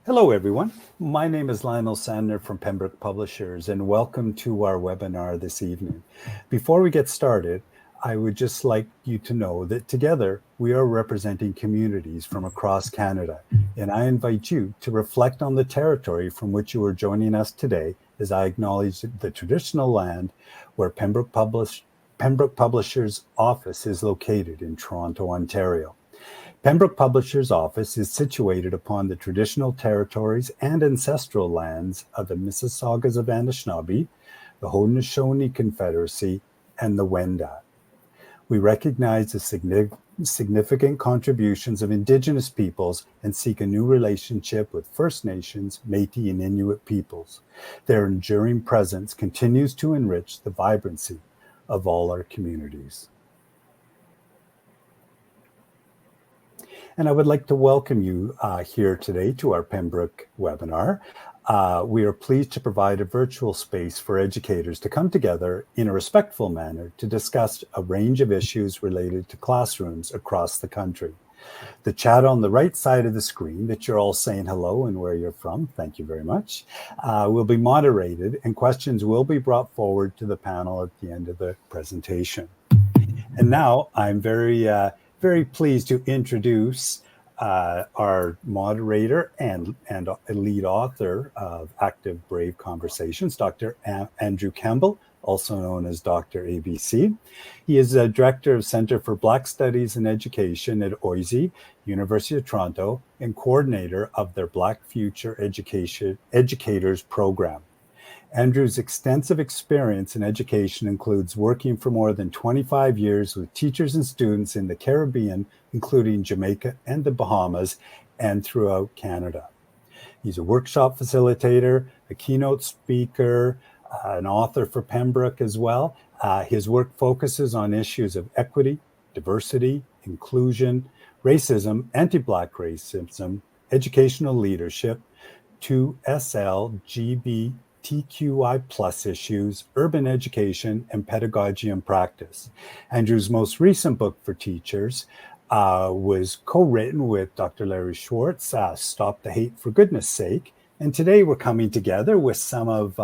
Hello, everyone. My name is Lionel Sandner from Pembroke Publishers, and welcome to our webinar this evening. Before we get started, I would just like you to know that together we are representing communities from across Canada, and I invite you to reflect on the territory from which you are joining us today as I acknowledge the traditional land where Pembroke Publishers office is located in Toronto, Ontario. Pembroke Publishers office is situated upon the traditional territories and ancestral lands of the Mississaugas of Anishinaabe, the Haudenosaunee Confederacy, and the Wendat. We recognize the significant contributions of Indigenous peoples and seek a new relationship with First Nations, Métis, and Inuit peoples. Their enduring presence continues to enrich the vibrancy of all our communities. And I would like to welcome you here today to our Pembroke webinar. We are pleased to provide a virtual space for educators to come together in a respectful manner to discuss a range of issues related to classrooms across the country. The chat on the right side of the screen that you're all saying hello and where you're from, thank you very much, will be moderated and questions will be brought forward to the panel at the end of the presentation. And now I'm very pleased to introduce our moderator and a lead author of Active Brave Conversations, Dr. Andrew Campbell, also known as DR.ABC. He is a director of Center for Black Studies and Education at OISE, University of Toronto, and coordinator of their Black Future Educators program. Andrew's extensive experience in education includes working for more than 25 years with teachers and students in the Caribbean, including Jamaica and the Bahamas, and throughout Canada. He's a workshop facilitator, a keynote speaker, an author for Pembroke as well. His work focuses on issues of equity, diversity, inclusion, racism, anti-Black racism, educational leadership, 2SL, TQI plus issues, urban education, and pedagogy and practice. Andrew's most recent book for teachers was co-written with Dr. Larry Schwartz, Stop the Hate for Goodness Sake. And today we're coming together with some of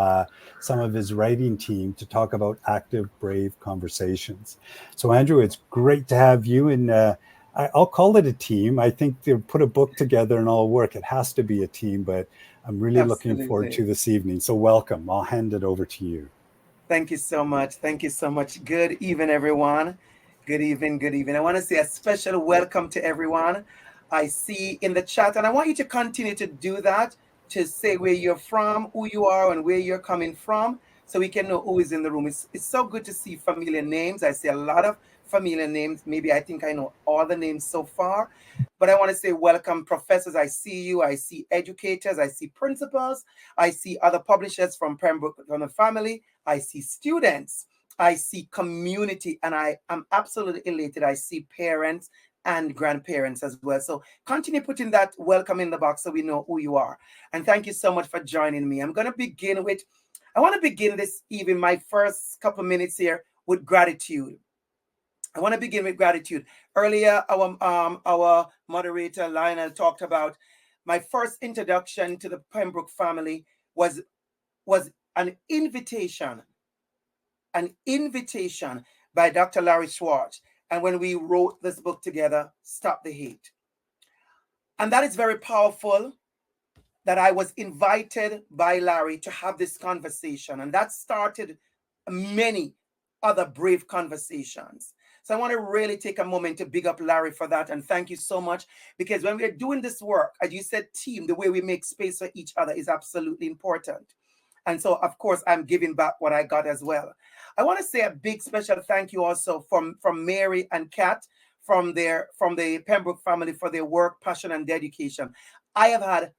his writing team to talk about Active Brave Conversations. So Andrew, it's great to have you in. I'll call it a team. I think to put a book together and all work, it has to be a team, but I'm really looking forward to this evening. So welcome. I'll hand it over to you. Thank you so much. Thank you so much. Good evening, everyone. Good evening. Good evening. I want to say a special welcome to everyone I see in the chat. And I want you to continue to do that, to say where you're from, who you are, and where you're coming from, so we can know who is in the room. It's so good to see familiar names. I see a lot of familiar names. Maybe I think I know all the names so far. But I want to say welcome, professors. I see you. I see educators. I see principals. I see other publishers from Pembroke, from the family. I see students. I see community. And I am absolutely elated. I see parents and grandparents as well. So continue putting that welcome in the box so we know who you are. And thank you so much for joining me. I want to begin this evening, my first couple of minutes here, with gratitude. I want to begin with gratitude. Earlier, our moderator Lionel talked about my first introduction to the Pembroke family was an invitation by Dr. Larry Schwartz. And when we wrote this book together, Stop the Hate. And that is very powerful, that I was invited by Larry to have this conversation. And that started many other brave conversations. So I want to really take a moment to big up Larry for that. And thank you so much. Because when we're doing this work, as you said, team, the way we make space for each other is absolutely important. And so, of course, I'm giving back what I got as well. I want to say a big special thank you also from Mary and Kat from the Pembroke family for their work, passion, and dedication. I have had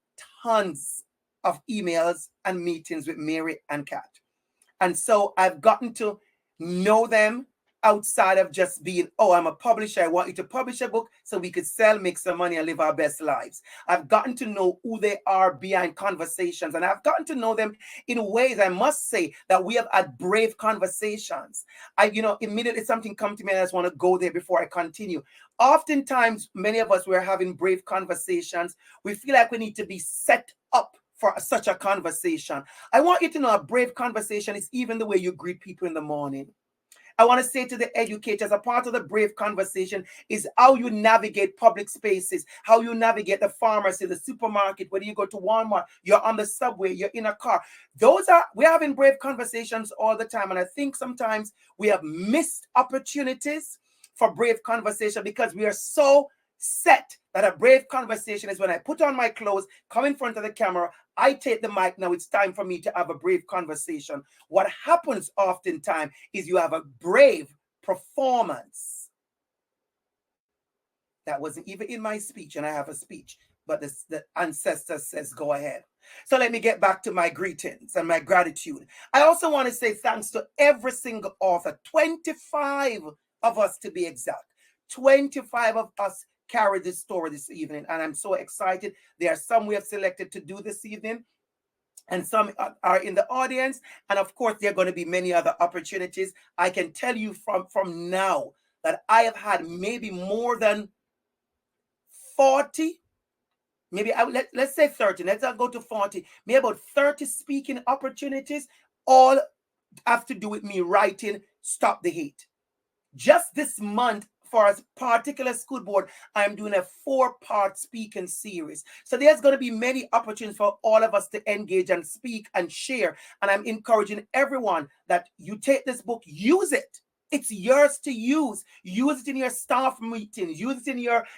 tons of emails and meetings with Mary and Kat. And so I've gotten to know them outside of just being, oh, I'm a publisher. I want you to publish a book so we could sell, make some money, and live our best lives. I've gotten to know who they are behind conversations, and I've gotten to know them in ways, I must say, that we have had brave conversations. Immediately something come to me and I just want to go there before I continue. Oftentimes, many of us, we're having brave conversations. We feel like we need to be set up for such a conversation. I want you to know a brave conversation is even the way you greet people in the morning. I want to say to the educators, a part of the brave conversation is how you navigate public spaces, how you navigate the pharmacy, the supermarket, whether you go to Walmart, you're on the subway, you're in a car. We're having brave conversations all the time. And I think sometimes we have missed opportunities for brave conversation because we are so set that a brave conversation is when I put on my clothes, come in front of the camera, I take the mic. Now it's time for me to have a brave conversation. What happens oftentimes is you have a brave performance. That wasn't even in my speech, and I have a speech, but the ancestor says, go ahead. So let me get back to my greetings and my gratitude. I also want to say thanks to every single author, 25 of us to be exact. 25 of us carry this story this evening, and I'm so excited. There are some we have selected to do this evening, and some are in the audience, and of course there are going to be many other opportunities. I can tell you from now that I have had maybe more than 40, maybe let's say 30, let's not go to 40, maybe about 30 speaking opportunities, all have to do with me writing Stop the Hate. Just this month, for a particular school board, I'm doing a 4-part speaking series. So there's going to be many opportunities for all of us to engage and speak and share. And I'm encouraging everyone that you take this book, use it. It's yours to use. Use it in your staff meetings. Use it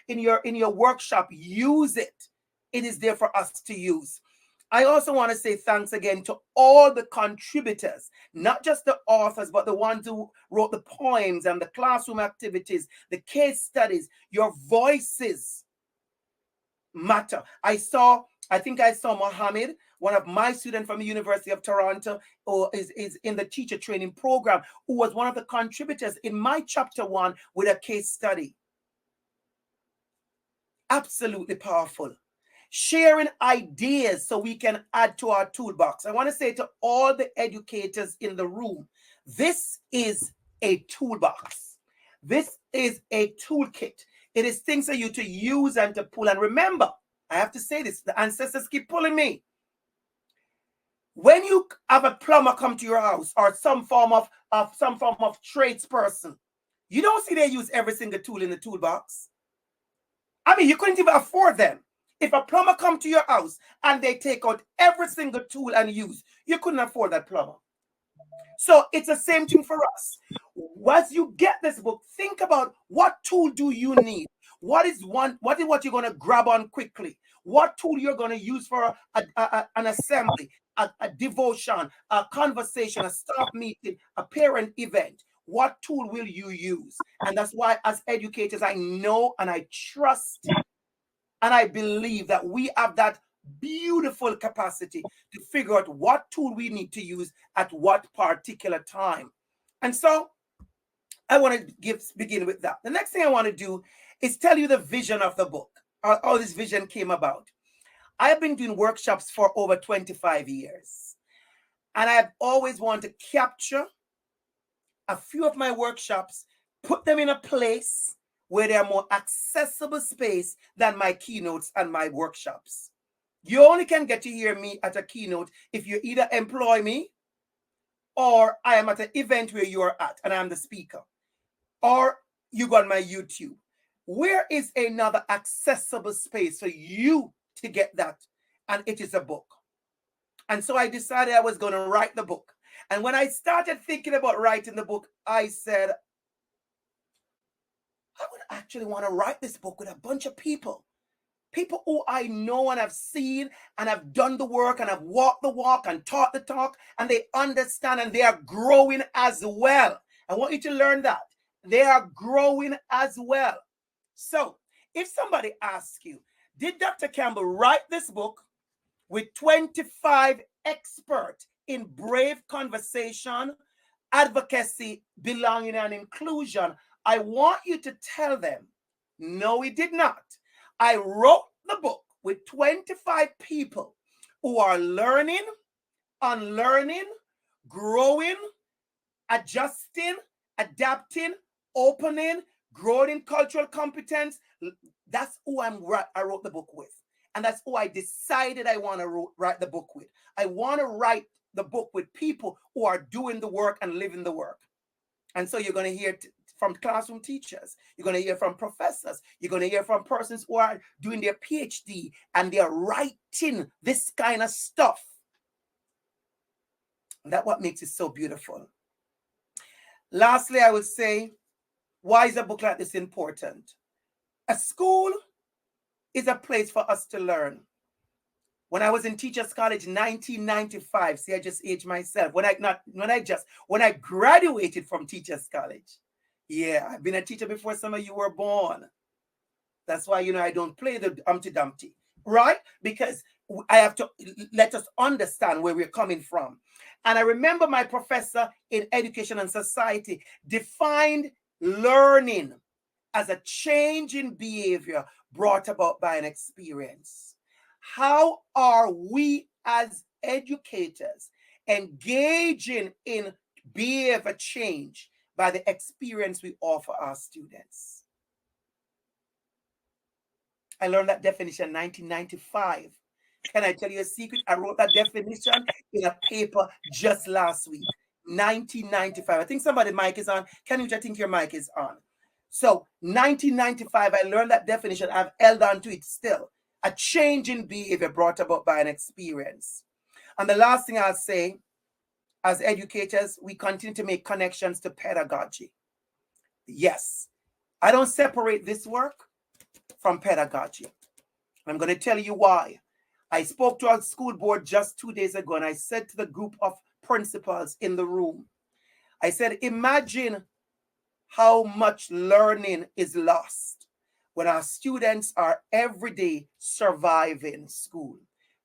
in your workshop. Use it. It is there for us to use. I also want to say thanks again to all the contributors, not just the authors, but the ones who wrote the poems and the classroom activities, the case studies. Your voices matter. I think I saw Mohammed, one of my students from the University of Toronto, who is in the teacher training program, who was one of the contributors in my chapter 1 with a case study. Absolutely powerful. Sharing ideas so we can add to our toolbox. I want to say to all the educators in the room, this is a toolbox. This is a toolkit. It is things for you to use and to pull. And remember, I have to say this, the ancestors keep pulling me. When you have a plumber come to your house or some form of tradesperson, you don't see they use every single tool in the toolbox. I mean, you couldn't even afford them. If a plumber come to your house and they take out every single tool and use, you couldn't afford that plumber. So it's the same thing for us. Once you get this book, think about what tool do you need? What is what you're going to grab on quickly? What tool you're going to use for an assembly, a devotion, a conversation, a staff meeting, a parent event? What tool will you use? And that's why as educators, I know and I trust and I believe that we have that beautiful capacity to figure out what tool we need to use at what particular time. And so I want to begin with that. The next thing I want to do is tell you the vision of the book, how this vision came about. I have been doing workshops for over 25 years, and I've always wanted to capture a few of my workshops, put them in a place where they're more accessible space than my keynotes and my workshops. You only can get to hear me at a keynote if you either employ me or I am at an event where you are at and I'm the speaker, or you go on my YouTube. Where is another accessible space for you to get that? And it is a book. And so I decided I was going to write the book. And when I started thinking about writing the book, I said, I would actually want to write this book with a bunch of people who I know and have seen and have done the work and have walked the walk and taught the talk, and they understand and they are growing as well. I want you to learn that. They are growing as well. So if somebody asks you, did Dr. Campbell write this book with 25 experts in brave conversation advocacy, belonging, and inclusion, I want you to tell them, no, we did not. I wrote the book with 25 people who are learning, unlearning, growing, adjusting, adapting, opening, growing in cultural competence. That's who I wrote the book with. And that's who I decided I want to write the book with. I want to write the book with people who are doing the work and living the work. And so you're going to hear from classroom teachers. You're going to hear from professors. You're going to hear from persons who are doing their PhD and they're writing this kind of stuff. And that's what makes it so beautiful. Lastly, I would say, why is a book like this important? A school is a place for us to learn. When I was in Teachers College in 1995, see, I just aged myself. When I graduated from Teachers College. Yeah, I've been a teacher before some of you were born. That's why, I don't play the Humpty Dumpty, right? Because I have to let us understand where we're coming from. And I remember my professor in Education and Society defined learning as a change in behavior brought about by an experience. How are we as educators engaging in behavior change by the experience we offer our students? I learned that definition in 1995. Can I tell you a secret? I wrote that definition in a paper just last week, 1995. I think somebody's mic is on. Can I think your mic is on? So 1995, I learned that definition. I've held on to it still. A change in behavior brought about by an experience. And the last thing I'll say, as educators, we continue to make connections to pedagogy. Yes, I don't separate this work from pedagogy. I'm going to tell you why. I spoke to our school board just 2 days ago, and I said to the group of principals in the room, I said, imagine how much learning is lost when our students are every day surviving school.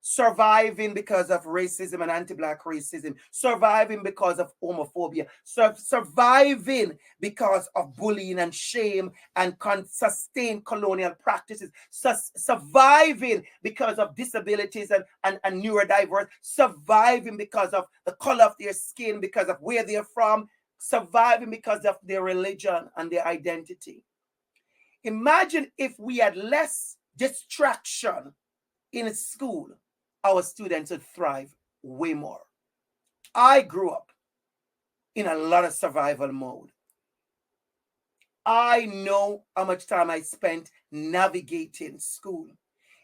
Surviving because of racism and anti-Black racism, surviving because of homophobia, surviving because of bullying and shame and sustained colonial practices, surviving because of disabilities and neurodiverse, surviving because of the color of their skin, because of where they're from, surviving because of their religion and their identity. Imagine if we had less distraction in school, our students would thrive way more. I grew up in a lot of survival mode. I know how much time I spent navigating school.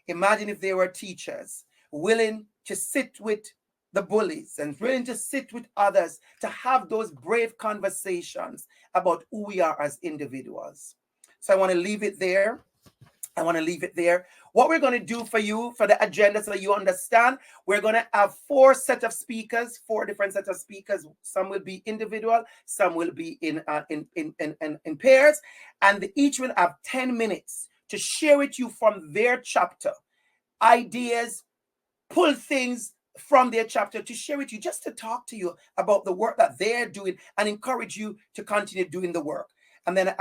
Imagine if there were teachers willing to sit with the bullies and willing to sit with others to have those brave conversations about who we are as individuals. So I want to leave it there. What we're going to do for you, for the agenda, so you understand, we're going to have four different sets of speakers. Some will be individual, some will be in pairs, and each will have 10 minutes to share with you from their chapter ideas, pull things from their chapter to share with you, just to talk to you about the work that they're doing and encourage you to continue doing the work. And then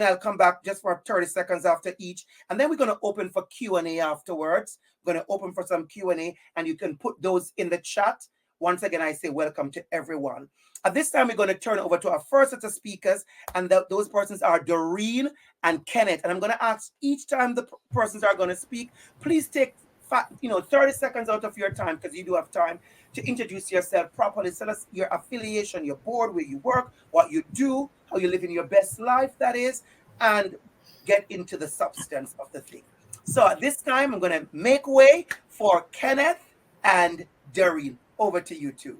I'll come back just for 30 seconds after each. And then we're going to open for Q&A afterwards. We're going to open for some Q&A, and you can put those in the chat. Once again, I say welcome to everyone. At this time, we're going to turn over to our first set of speakers, and those persons are Doreen and Kenneth. And I'm going to ask each time the persons are going to speak, please take 30 seconds out of your time, because you do have time, to introduce yourself properly. Tell us your affiliation, your board, where you work, what you do, how you live in your best life, that is, and get into the substance of the thing. So at this time, I'm going to make way for Kenneth and Doreen. Over to you two.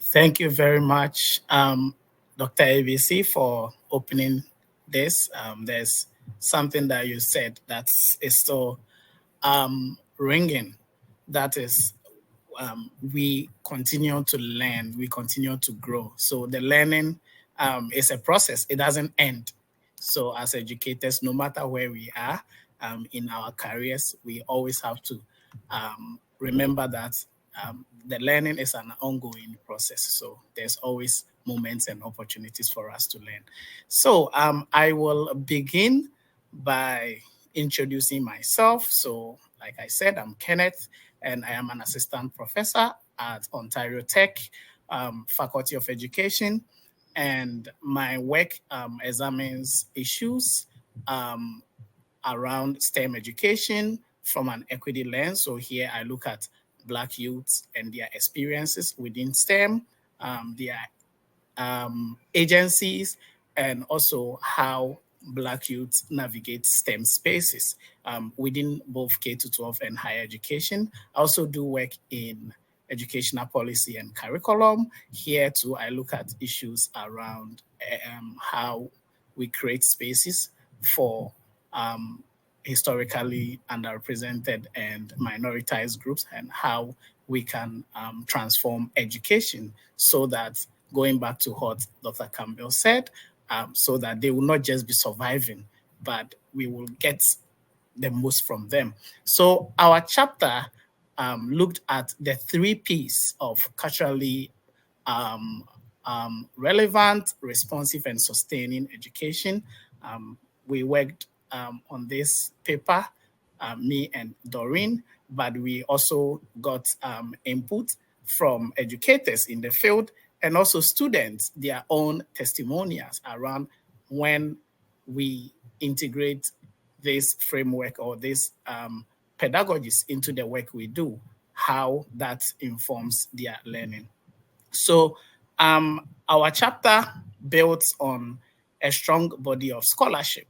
Thank you very much, Dr. ABC, for opening this. There's something that you said that is so ringing. That is, we continue to learn, we continue to grow. So the learning is a process. It doesn't end. So as educators, no matter where we are in our careers, we always have to remember that the learning is an ongoing process. So there's always moments and opportunities for us to learn. So I will begin by introducing myself. So like I said, I'm Kenneth, and I am an assistant professor at Ontario Tech Faculty of Education. And my work examines issues around STEM education from an equity lens. So here I look at Black youths and their experiences within STEM, their agencies, and also how Black youths navigate STEM spaces within both K to 12 and higher education. I also do work in educational policy and curriculum. Here too, I look at issues around how we create spaces for historically underrepresented and minoritized groups, and how we can transform education so that, going back to what Dr. Campbell said, so that they will not just be surviving, but we will get the most from them. So our chapter looked at the 3 Ps of culturally relevant, responsive, and sustaining education. We worked on this paper, me and Doreen, but we also got input from educators in the field and also students, their own testimonials around when we integrate this framework or this pedagogies into the work we do, how that informs their learning. So our chapter builds on a strong body of scholarship.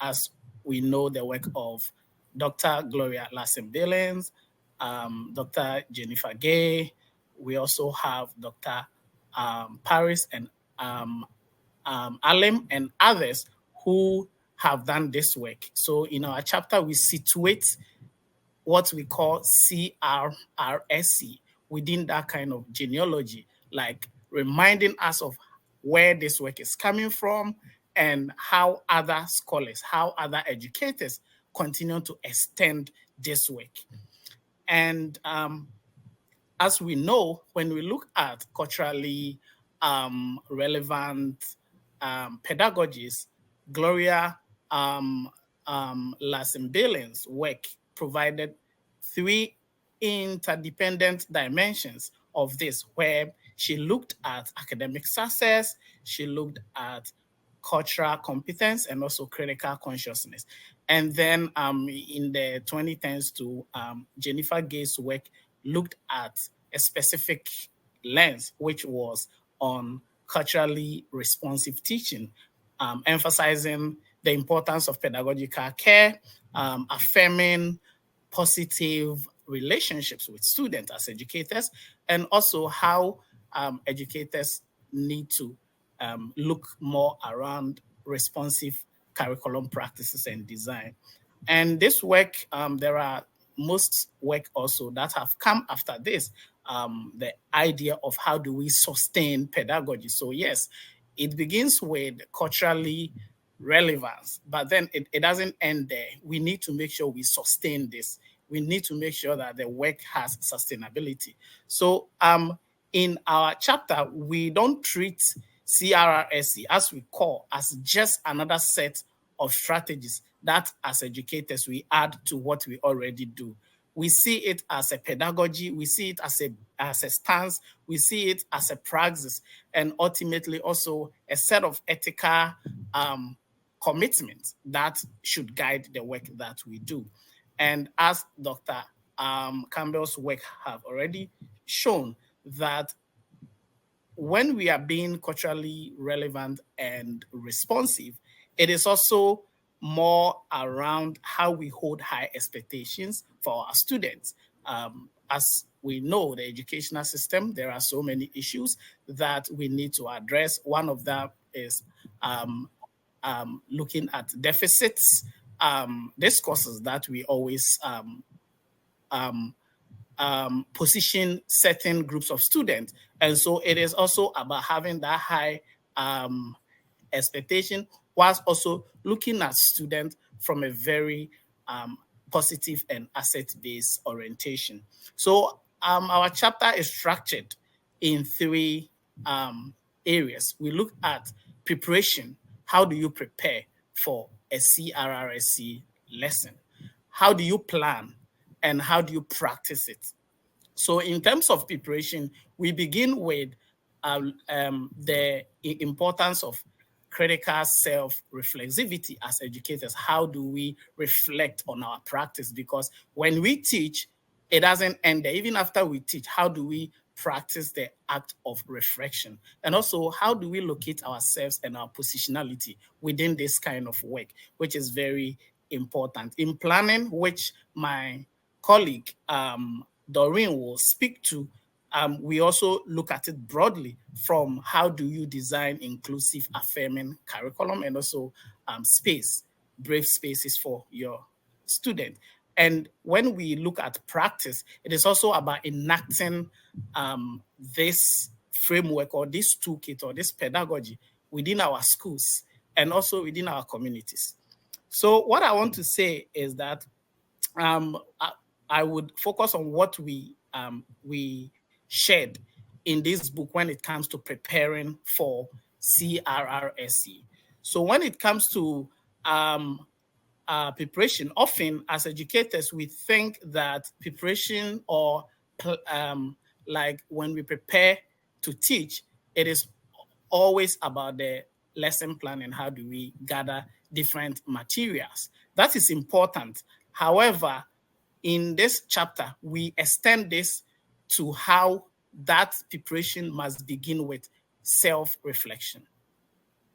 As we know, the work of Dr. Gloria Lassen-Billings, Dr. Jennifer Gay. We also have Dr. Paris and Alim and others who have done this work. So in our chapter, we situate what we call CRRSC within that kind of genealogy, like reminding us of where this work is coming from and how other scholars, how other educators continue to extend this work. And as we know, when we look at culturally relevant pedagogies, Gloria Lassen-Billings' work provided 3 interdependent dimensions of this, where she looked at academic success, she looked at cultural competence, and also critical consciousness. And then in the 2010s to Jennifer Gay's work looked at a specific lens, which was on culturally responsive teaching, emphasizing the importance of pedagogical care, affirming positive relationships with students as educators, and also how educators need to look more around responsive curriculum practices and design. And this work, there are most work also that have come after this, the idea of how do we sustain pedagogy. So yes, it begins with culturally relevance, but then it doesn't end there. We need to make sure we sustain this. We need to make sure that the work has sustainability. So in our chapter, we don't treat CRRSC, as we call, as just another set of strategies that as educators we add to what we already do. We see it as a pedagogy, we see it as a stance, we see it as a praxis, and ultimately also a set of ethical commitments that should guide the work that we do. And as Dr. Campbell's work have already shown, that when we are being culturally relevant and responsive, it is also more around how we hold high expectations for our students. As we know, the educational system, there are so many issues that we need to address. One of them is looking at deficits, discourses that we always position certain groups of students. And so it is also about having that high expectation, whilst also looking at students from a very positive and asset-based orientation. So our chapter is structured in three areas. We look at preparation. How do you prepare for a CRRSC lesson? How do you plan? And how do you practice it? So in terms of preparation, we begin with the importance of critical self-reflexivity as educators. How do we reflect on our practice? Because when we teach, it doesn't end there. Even after we teach, how do we practice the act of reflection? And also, how do we locate ourselves and our positionality within this kind of work, which is very important. In planning, which my colleague, Doreen, will speak to, we also look at it broadly from how do you design inclusive, affirming curriculum, and also brave spaces for your student. And when we look at practice, it is also about enacting this framework or this toolkit or this pedagogy within our schools and also within our communities. So what I want to say is that I would focus on what we shared in this book when it comes to preparing for CRRSC. So when it comes to preparation, often as educators, we think that preparation or like when we prepare to teach, it is always about the lesson plan and how do we gather different materials. That is important. However, in this chapter, we extend this to how that preparation must begin with self-reflection.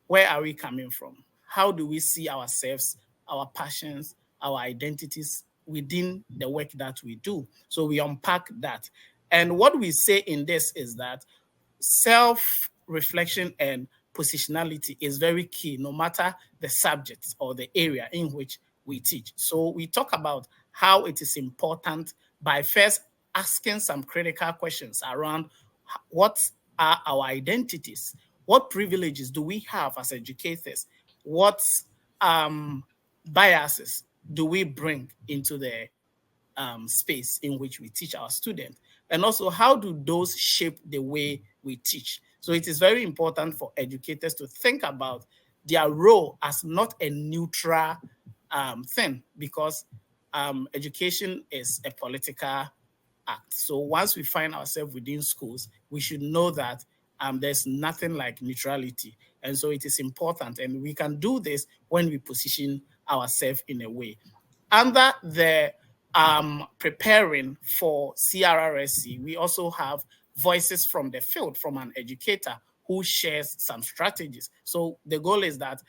Where are we coming from? How do we see ourselves, our passions, our identities within the work that we do? So we unpack that. And what we say in this is that self-reflection and positionality is very key, no matter the subject or the area in which we teach. So we talk about how it is important by first asking some critical questions around what are our identities, what privileges do we have as educators, what biases do we bring into the space in which we teach our students, and also how do those shape the way we teach. So it is very important for educators to think about their role as not a neutral thing, because education is a political act. So once we find ourselves within schools, we should know that there's nothing like neutrality. And so it is important. And we can do this when we position ourselves in a way. Under the preparing for CRRSC, we also have voices from the field, from an educator who shares some strategies. So the goal is that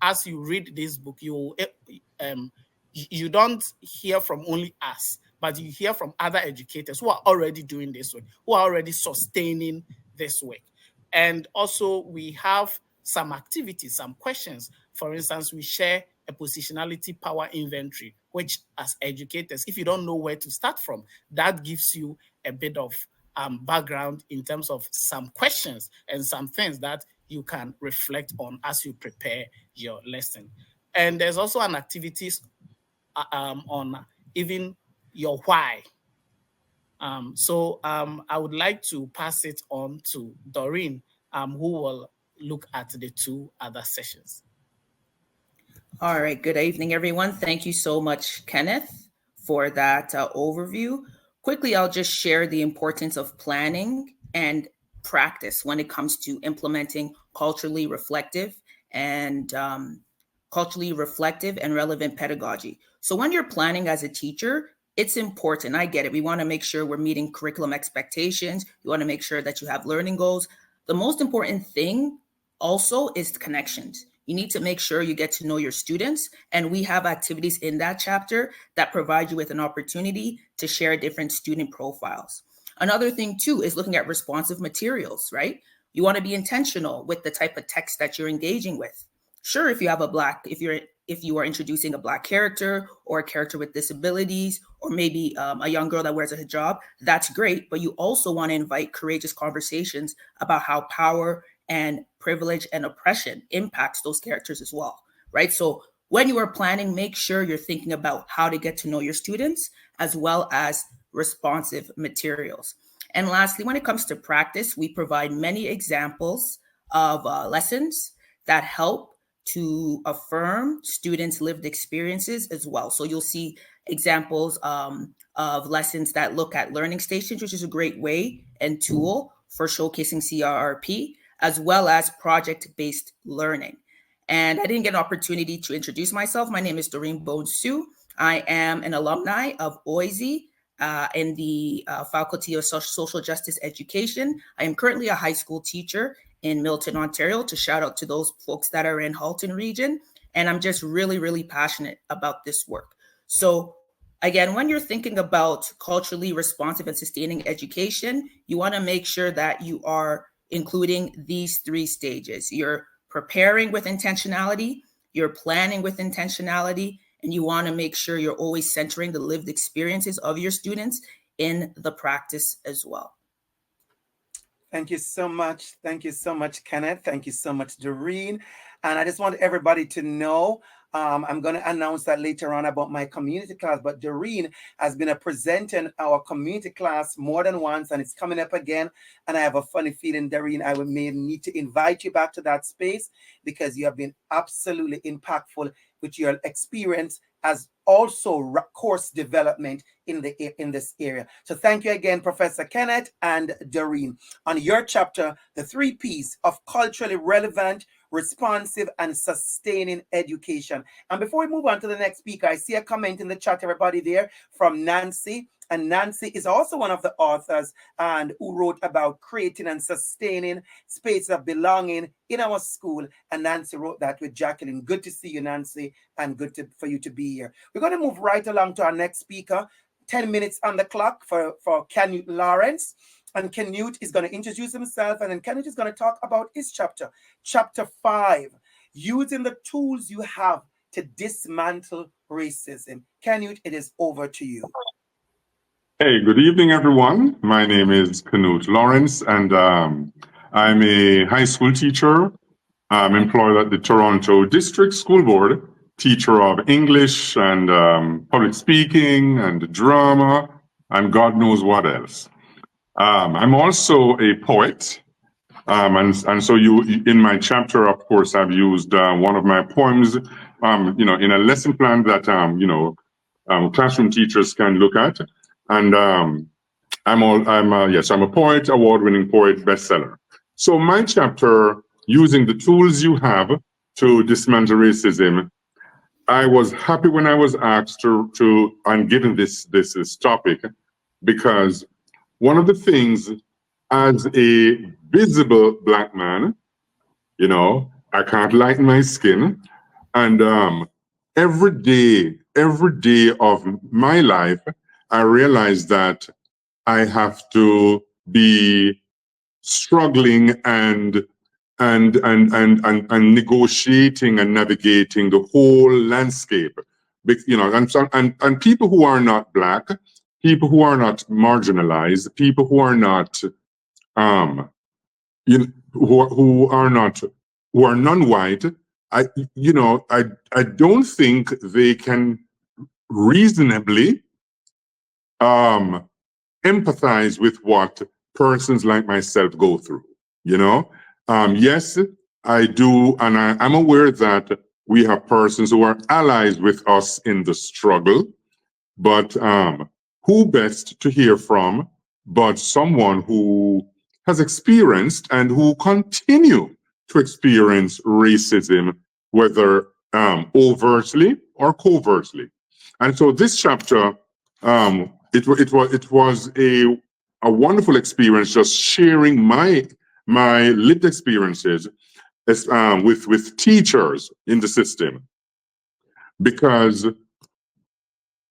as you read this book, you don't hear from only us, but you hear from other educators who are already doing this work, who are already sustaining this work. And also we have some activities, some questions. For instance, we share a positionality power inventory, which as educators, if you don't know where to start from, that gives you a bit of background in terms of some questions and some things that you can reflect on as you prepare your lesson. And there's also an activities on even your why. So I would like to pass it on to Doreen, who will look at the two other sessions. All right. Good evening, everyone. Thank you so much, Kenneth, for that overview. Quickly, I'll just share the importance of planning and practice when it comes to implementing culturally reflective and relevant pedagogy. So when you're planning as a teacher, it's important. I get it. We want to make sure we're meeting curriculum expectations. You want to make sure that you have learning goals. The most important thing also is connections. You need to make sure you get to know your students. And we have activities in that chapter that provide you with an opportunity to share different student profiles. Another thing too is looking at responsive materials, right? You want to be intentional with the type of text that you're engaging with. Sure, if you are introducing a Black character or a character with disabilities, or maybe a young girl that wears a hijab, that's great. But you also want to invite courageous conversations about how power and privilege and oppression impacts those characters as well, right? So when you are planning, make sure you're thinking about how to get to know your students, as well as responsive materials. And lastly, when it comes to practice, we provide many examples of lessons that help to affirm students' lived experiences as well. So you'll see examples of lessons that look at learning stations, which is a great way and tool for showcasing CRRP, as well as project-based learning. And I didn't get an opportunity to introduce myself. My name is Doreen Bone-Sue. I am an alumni of OISE in the Faculty of Social Justice Education. I am currently a high school teacher in Milton, Ontario, to shout out to those folks that are in Halton region. And I'm just really, really passionate about this work. So again, when you're thinking about culturally responsive and sustaining education, you want to make sure that you are including these 3 stages. You're preparing with intentionality, you're planning with intentionality, and you want to make sure you're always centering the lived experiences of your students in the practice as well. Thank you so much. Thank you so much, Kenneth. Thank you so much, Doreen. And I just want everybody to know, I'm going to announce that later on about my community class, but Doreen has been a presenter in our community class more than once, and it's coming up again. And I have a funny feeling, Doreen, I may need to invite you back to that space because you have been absolutely impactful with your experience as also course development in this area. So thank you again, Professor Kenneth and Doreen, on your chapter, the 3 P's of culturally relevant, responsive, and sustaining education. And before we move on to the next speaker, I see a comment in the chat, everybody there, from Nancy. And Nancy is also one of the authors and who wrote about creating and sustaining space of belonging in our school. And Nancy wrote that with Jacqueline. Good to see you, Nancy, and good for you to be here. We're going to move right along to our next speaker. 10 minutes on the clock for Canute Lawrence. And Canute is going to introduce himself, and then Canute is going to talk about his chapter, chapter 5, using the tools you have to dismantle racism. Canute, it is over to you. Hey, good evening, everyone. My name is Canute Lawrence, and I'm a high school teacher. I'm employed at the Toronto District School Board, teacher of English and public speaking and drama, and God knows what else. I'm also a poet, and so in my chapter, of course, I've used one of my poems, in a lesson plan that classroom teachers can look at. And I'm a poet, award-winning poet, bestseller. So my chapter, using the tools you have to dismantle racism, I was happy when I was asked to and given this topic, because one of the things, as a visible Black man, I can't lighten my skin, and every day of my life, I realize that I have to be struggling and negotiating and navigating the whole landscape. And people who are not Black, people who are not marginalized, people who are not who are non-white, I don't think they can reasonably empathize with what persons like myself go through. Yes, I do, and I'm aware that we have persons who are allies with us in the struggle, but who best to hear from but someone who has experienced and who continue to experience racism, whether overtly or covertly. And so this chapter, it was a wonderful experience, just sharing my lived experiences with teachers in the system, because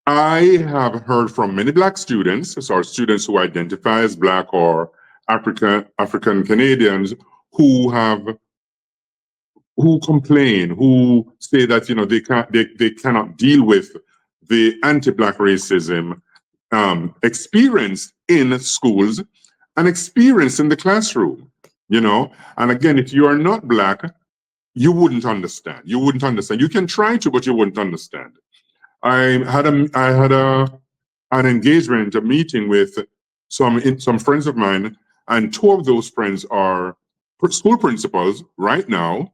I have heard from many Black students, so students who identify as Black or African Canadians, who complain, who say that they cannot deal with the anti-Black racism experienced in schools and experienced in the classroom. And again, if you are not Black, you wouldn't understand. You wouldn't understand. You can try to, but you wouldn't understand. I had an engagement, a meeting with some friends of mine, and two of those friends are school principals right now,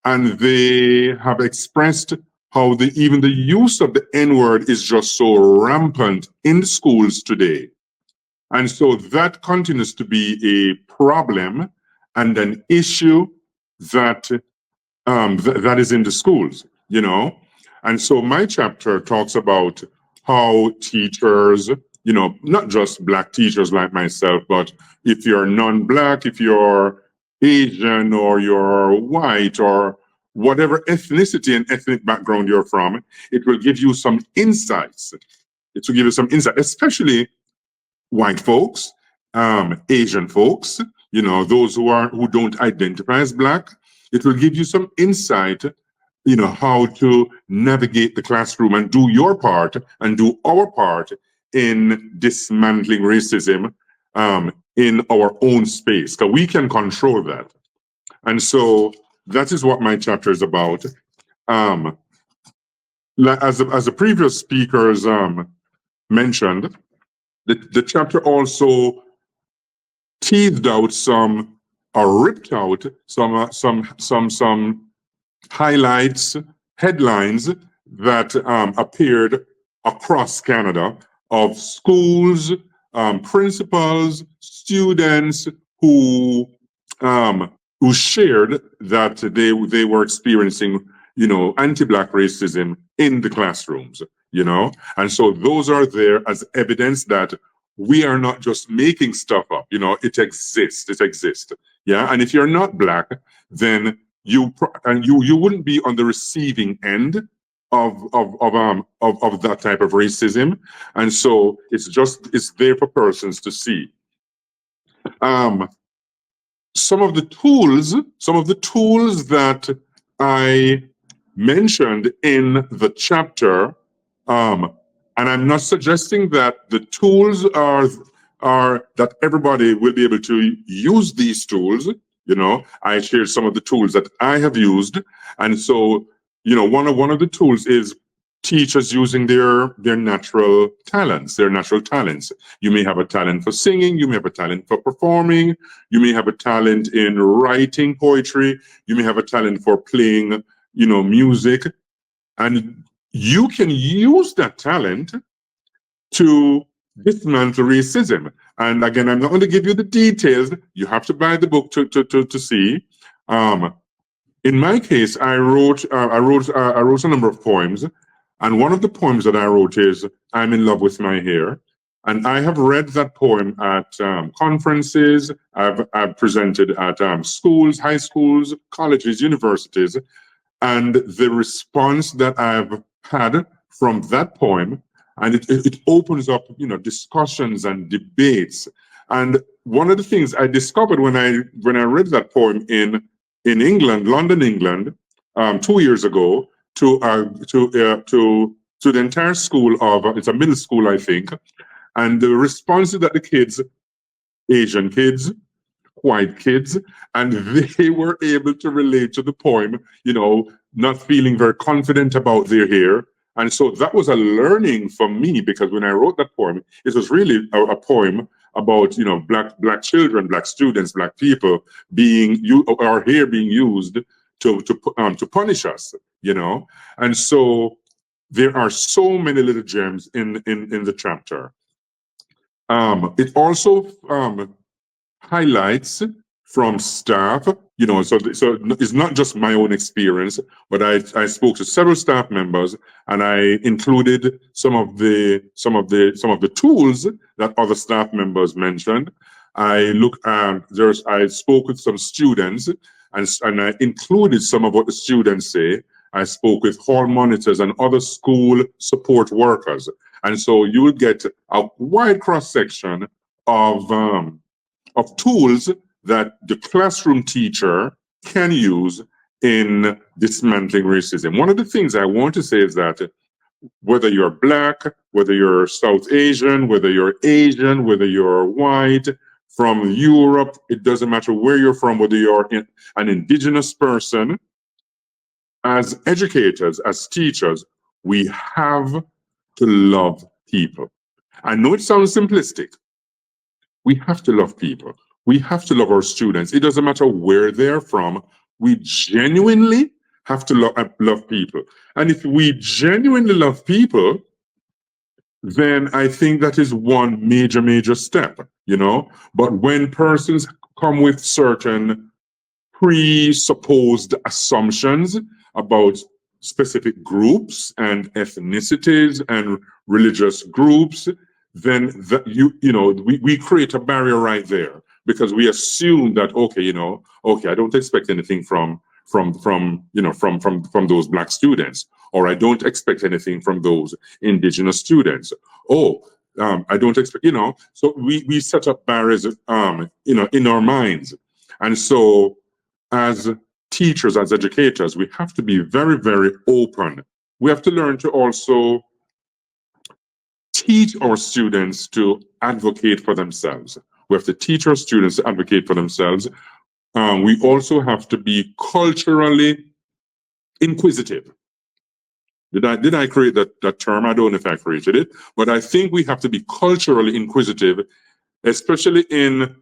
and they have expressed how even the use of the N-word is just so rampant in the schools today. And so that continues to be a problem and an issue that that is in the schools, you know. And so my chapter talks about how teachers, you know, not just Black teachers like myself, but if you're non-Black, if you're Asian or you're white or whatever ethnicity and ethnic background you're from, it will give you some insights. It will give you some insight, especially white folks, Asian folks, you know, those who don't identify as Black. It will give you some insight, you know, how to navigate the classroom and do your part and do our part in dismantling racism in our own space, because we can control that. And so that is what my chapter is about. As the previous speakers mentioned, the chapter also teased out some or ripped out some highlights, headlines that appeared across Canada of schools, principals, students who shared that they were experiencing, you know, anti-Black racism in the classrooms, you know, and so those are there as evidence that we are not just making stuff up, you know, it exists, yeah, and if you're not Black, then you wouldn't be on the receiving end of that type of racism, and so it's there for persons to see. Some of the tools that I mentioned in the chapter, and I'm not suggesting that the tools are that everybody will be able to use these tools. You know, I shared some of the tools that I have used, and so, you know, one of the tools is teachers using their natural talents. You may have a talent for singing, you may have a talent for performing, you may have a talent in writing poetry, you may have a talent for playing, you know, music, and you can use that talent to dismantle racism. And again, I'm not going to give you the details. You have to buy the book to see. In my case, I wrote a number of poems, and one of the poems that I wrote is "I'm in love with my hair," and I have read that poem at conferences. I've presented at schools, high schools, colleges, universities, and the response that I've had from that poem, and it opens up, you know, discussions and debates. And one of the things I discovered when I read that poem in England, London, England, 2 years ago, to the entire school of, it's a middle school, I think, and the responses that the kids, Asian kids, white kids, and they were able to relate to the poem, you know, not feeling very confident about their hair. And so that was a learning for me, because when I wrote that poem, it was really a poem about, you know, black children, Black students, Black people our hair being used to punish us, you know. And so there are so many little gems in the chapter. It also highlights from staff, you know, so it's not just my own experience, but I spoke to several staff members, and I included some of the tools that other staff members mentioned. I spoke with some students, and I included some of what the students say. I spoke with hall monitors and other school support workers, and so you will get a wide cross section of tools that the classroom teacher can use in dismantling racism. One of the things I want to say is that whether you're Black, whether you're South Asian, whether you're Asian, whether you're white, from Europe, it doesn't matter where you're from, whether you're an indigenous person, as educators, as teachers, we have to love people. I know it sounds simplistic. We have to love people. We have to love our students. It doesn't matter where they're from. We genuinely have to love people. And if we genuinely love people, then I think that is one major step, you know. But when persons come with certain presupposed assumptions about specific groups and ethnicities and religious groups, then we create a barrier right there, because we assume that, okay, I don't expect anything from those Black students, or I don't expect anything from those Indigenous students. I don't expect, so we set up barriers in our minds. And so as teachers, as educators, we have to be very open. We have to learn to also teach our students to advocate for themselves. We have to teach our students to advocate for themselves. We also have to be culturally inquisitive. Did I create that term? I don't know if I created it, but I think we have to be culturally inquisitive, especially in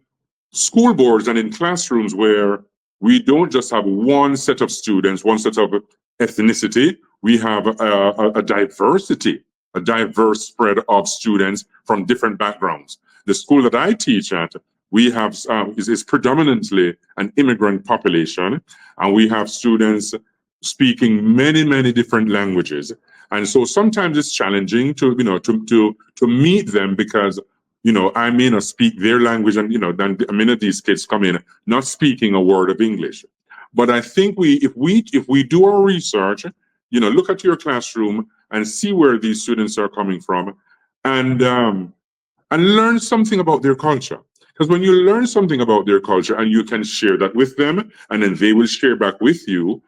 school boards and in classrooms, where we don't just have one set of students, one set of ethnicity. We have a diversity, a diverse spread of students from different backgrounds. The school that I teach at, we have is predominantly an immigrant population, and we have students speaking many different languages. And so sometimes it's challenging to meet them, because I may not speak their language, and then a minute these kids come in not speaking a word of English. But I think if we do our research, look at your classroom and see where these students are coming from, and learn something about their culture. Because when you learn something about their culture and you can share that with them, and then they will share back with you,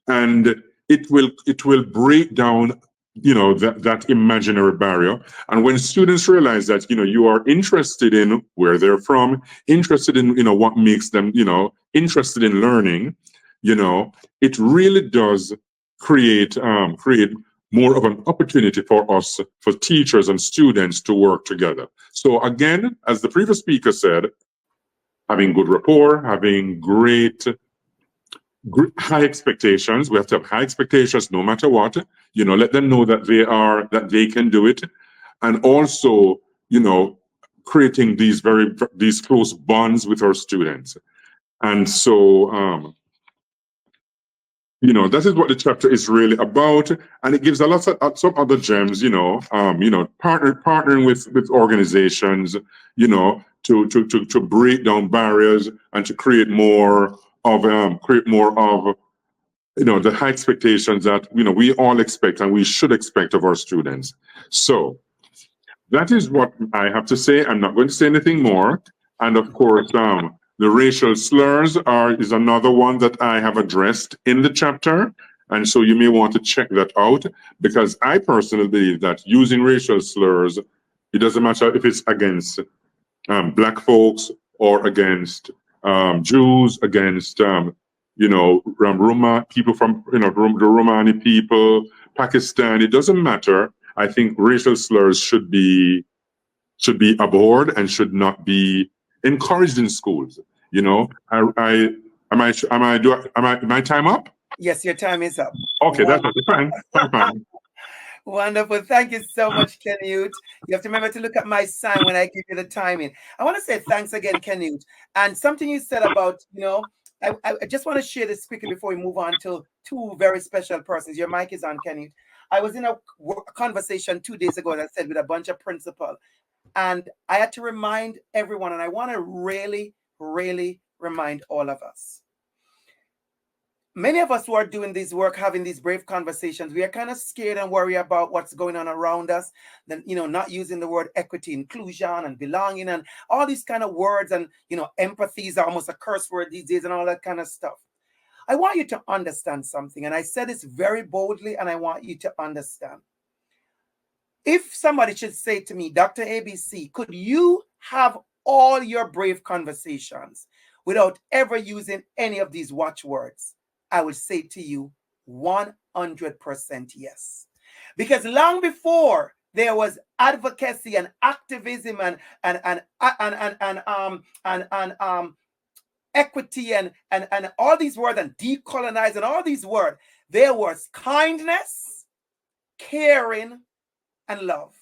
and it will break down that imaginary barrier. And when students realize that you are interested in where they're from, interested in what makes them interested in learning, it really does create more of an opportunity for us, for teachers and students, to work together. So again, as the previous speaker said, having good rapport, having great high expectations. We have to have high expectations no matter what. Let them know that they can do it. And also, creating these close bonds with our students. And so that is what the chapter is really about. And it gives a lot of some other gems, partnering with organizations, to break down barriers and to create more of the high expectations that we all expect and we should expect of our students. So that is what I have to say. I'm not going to say anything more. And of course, the racial slurs is another one that I have addressed in the chapter. And so you may want to check that out, because I personally believe that using racial slurs, it doesn't matter if it's against Black folks or against Jews, against Roma people from the Romani people, Pakistan. It doesn't matter. I think racial slurs should be abhorred and should not be encouraged in schools. Am my time up? Yes, your time is up. Okay, that's fine. Wonderful. Thank you so much, Canute. You have to remember to look at my sign when I give you the timing. I want to say thanks again, Canute. And something you said about, I just want to share this quickly before we move on to two very special persons. Your mic is on, Canute. I was in a conversation 2 days ago, as I said, with a bunch of principals. And I had to remind everyone, and I want to really remind all of us. Many of us who are doing this work, having these brave conversations, we are kind of scared and worried about what's going on around us. Then, not using the word equity, inclusion, and belonging, and all these kind of words. And, empathy is almost a curse word these days and all that kind of stuff. I want you to understand something. And I said this very boldly, and I want you to understand. If somebody should say to me, Dr. ABC, could you have all your brave conversations without ever using any of these watchwords? I would say to you 100% yes. Because long before There was advocacy and activism and equity and all these words, and decolonize and all these words. There was kindness, caring, and love.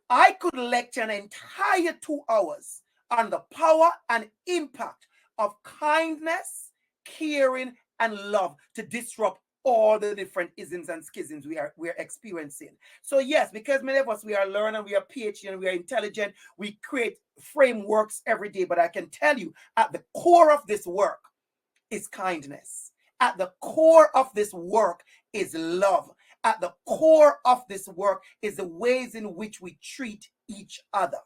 I could lecture an entire 2 hours on the power and impact of kindness, caring, and love to disrupt all the different isms and schisms we're experiencing. So yes, because many of us, we are learning, we are PhD, and we are intelligent, we create frameworks every day. But I can tell you, at the core of this work is kindness. At the core of this work is love. At the core of this work is the ways in which we treat each other.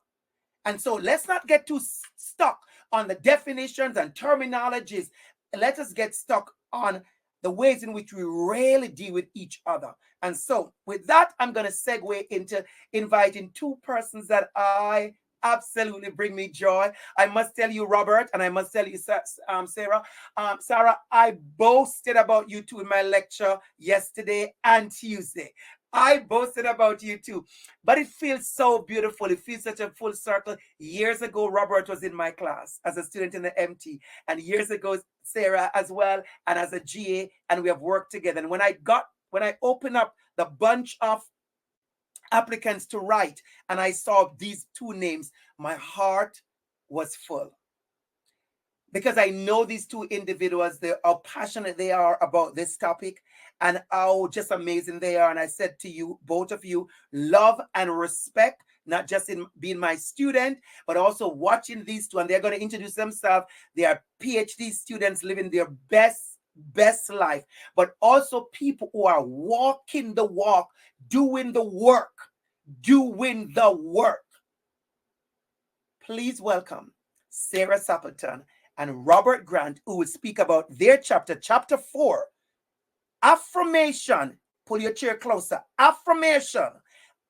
And so let's not get too stuck on the definitions and terminologies. Let us get stuck on the ways in which we really deal with each other. And so with that, I'm going to segue into inviting 2 persons that I absolutely bring me joy. I must tell you, Robert, and I must tell you, Sarah. Sarah, I boasted about you 2 in my lecture yesterday and Tuesday. I boasted about you too, but it feels so beautiful. It feels such a full circle. Years ago, Robert was in my class as a student in the MT, and years ago, Sarah as well, and as a GA, and we have worked together. And when I opened up the bunch of applicants to write, and I saw these 2 names, my heart was full. Because I know these 2 individuals, how passionate they are about this topic and how just amazing they are. And I said to you, both of you, love and respect, not just in being my student, but also watching these 2. And they're going to introduce themselves. They are PhD students living their best life, but also people who are walking the walk, doing the work. Please welcome Sarah Sappleton and Robert Grant, who will speak about their chapter 4, affirmation. Pull your chair closer. Affirmation,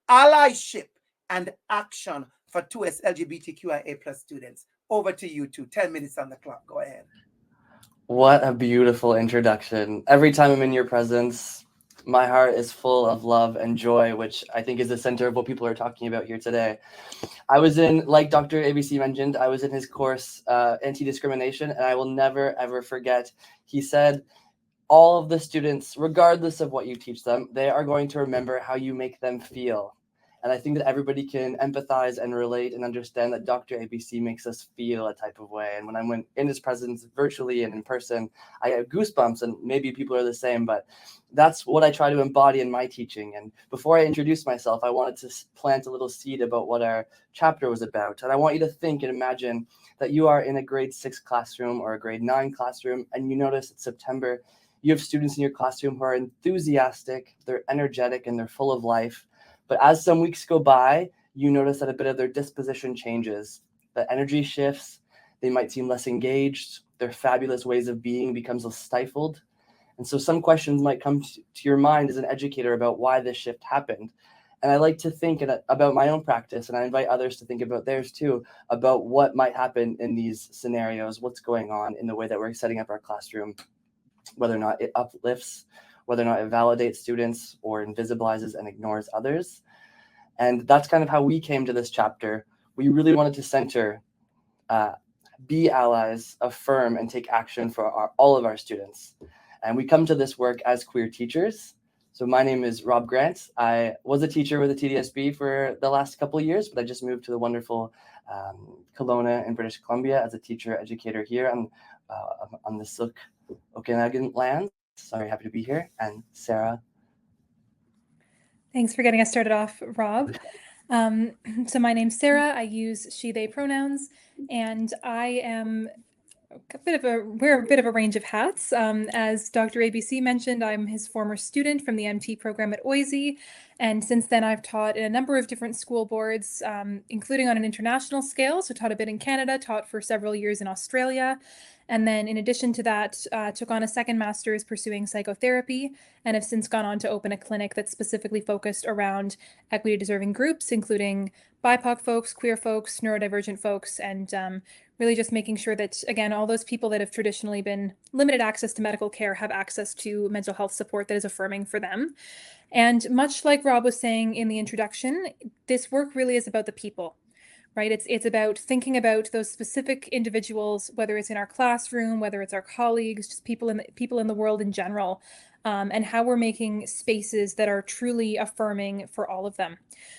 allyship, and action for 2S LGBTQIA+ students. Over to you 2. 10 minutes on the clock. Go ahead. What a beautiful introduction. Every time I'm in your presence, my heart is full of love and joy, which I think is the center of what people are talking about here today. I was in, like Dr. ABC mentioned, I was in his course, Anti-Discrimination, and I will never, ever forget. He said, all of the students, regardless of what you teach them, they are going to remember how you make them feel. And I think that everybody can empathize and relate and understand that Dr. ABC makes us feel a type of way. And when I went in his presence virtually and in person, I had goosebumps, and maybe people are the same, but that's what I try to embody in my teaching. And before I introduce myself, I wanted to plant a little seed about what our chapter was about. And I want you to think and imagine that you are in a grade 6 classroom or a grade 9 classroom, and you notice it's September. You have students in your classroom who are enthusiastic, they're energetic, and they're full of life. But as some weeks go by, you notice that a bit of their disposition changes. The energy shifts. They might seem less engaged. Their fabulous ways of being becomes stifled. And so some questions might come to your mind as an educator about why this shift happened. And I like to think about my own practice, and I invite others to think about theirs too, about what might happen in these scenarios, what's going on in the way that we're setting up our classroom, whether or not it uplifts, whether or not it validates students or invisibilizes and ignores others. And that's kind of how we came to this chapter. We really wanted to center, be allies, affirm, and take action for all of our students. And we come to this work as queer teachers. So my name is Rob Grant. I was a teacher with the TDSB for the last couple of years, but I just moved to the wonderful Kelowna in British Columbia as a teacher educator here on the Silk Okanagan lands. Sorry, happy to be here. And Sarah. Thanks for getting us started off, Rob. So my name's Sarah. I use she, they pronouns, and I am wear a bit of a range of hats. As Dr. ABC mentioned, I'm his former student from the MT program at OISE. And since then, I've taught in a number of different school boards, including on an international scale. So taught a bit in Canada, taught for several years in Australia. And then in addition to that, took on a second master's pursuing psychotherapy, and have since gone on to open a clinic that's specifically focused around equity deserving groups, including BIPOC folks, queer folks, neurodivergent folks, and really just making sure that, again, all those people that have traditionally been limited access to medical care have access to mental health support that is affirming for them. And much like Rob was saying in the introduction, this work really is about the people, right? It's about thinking about those specific individuals, whether it's in our classroom, whether it's our colleagues, just people in the world in general, and how we're making spaces that are truly affirming for all of them.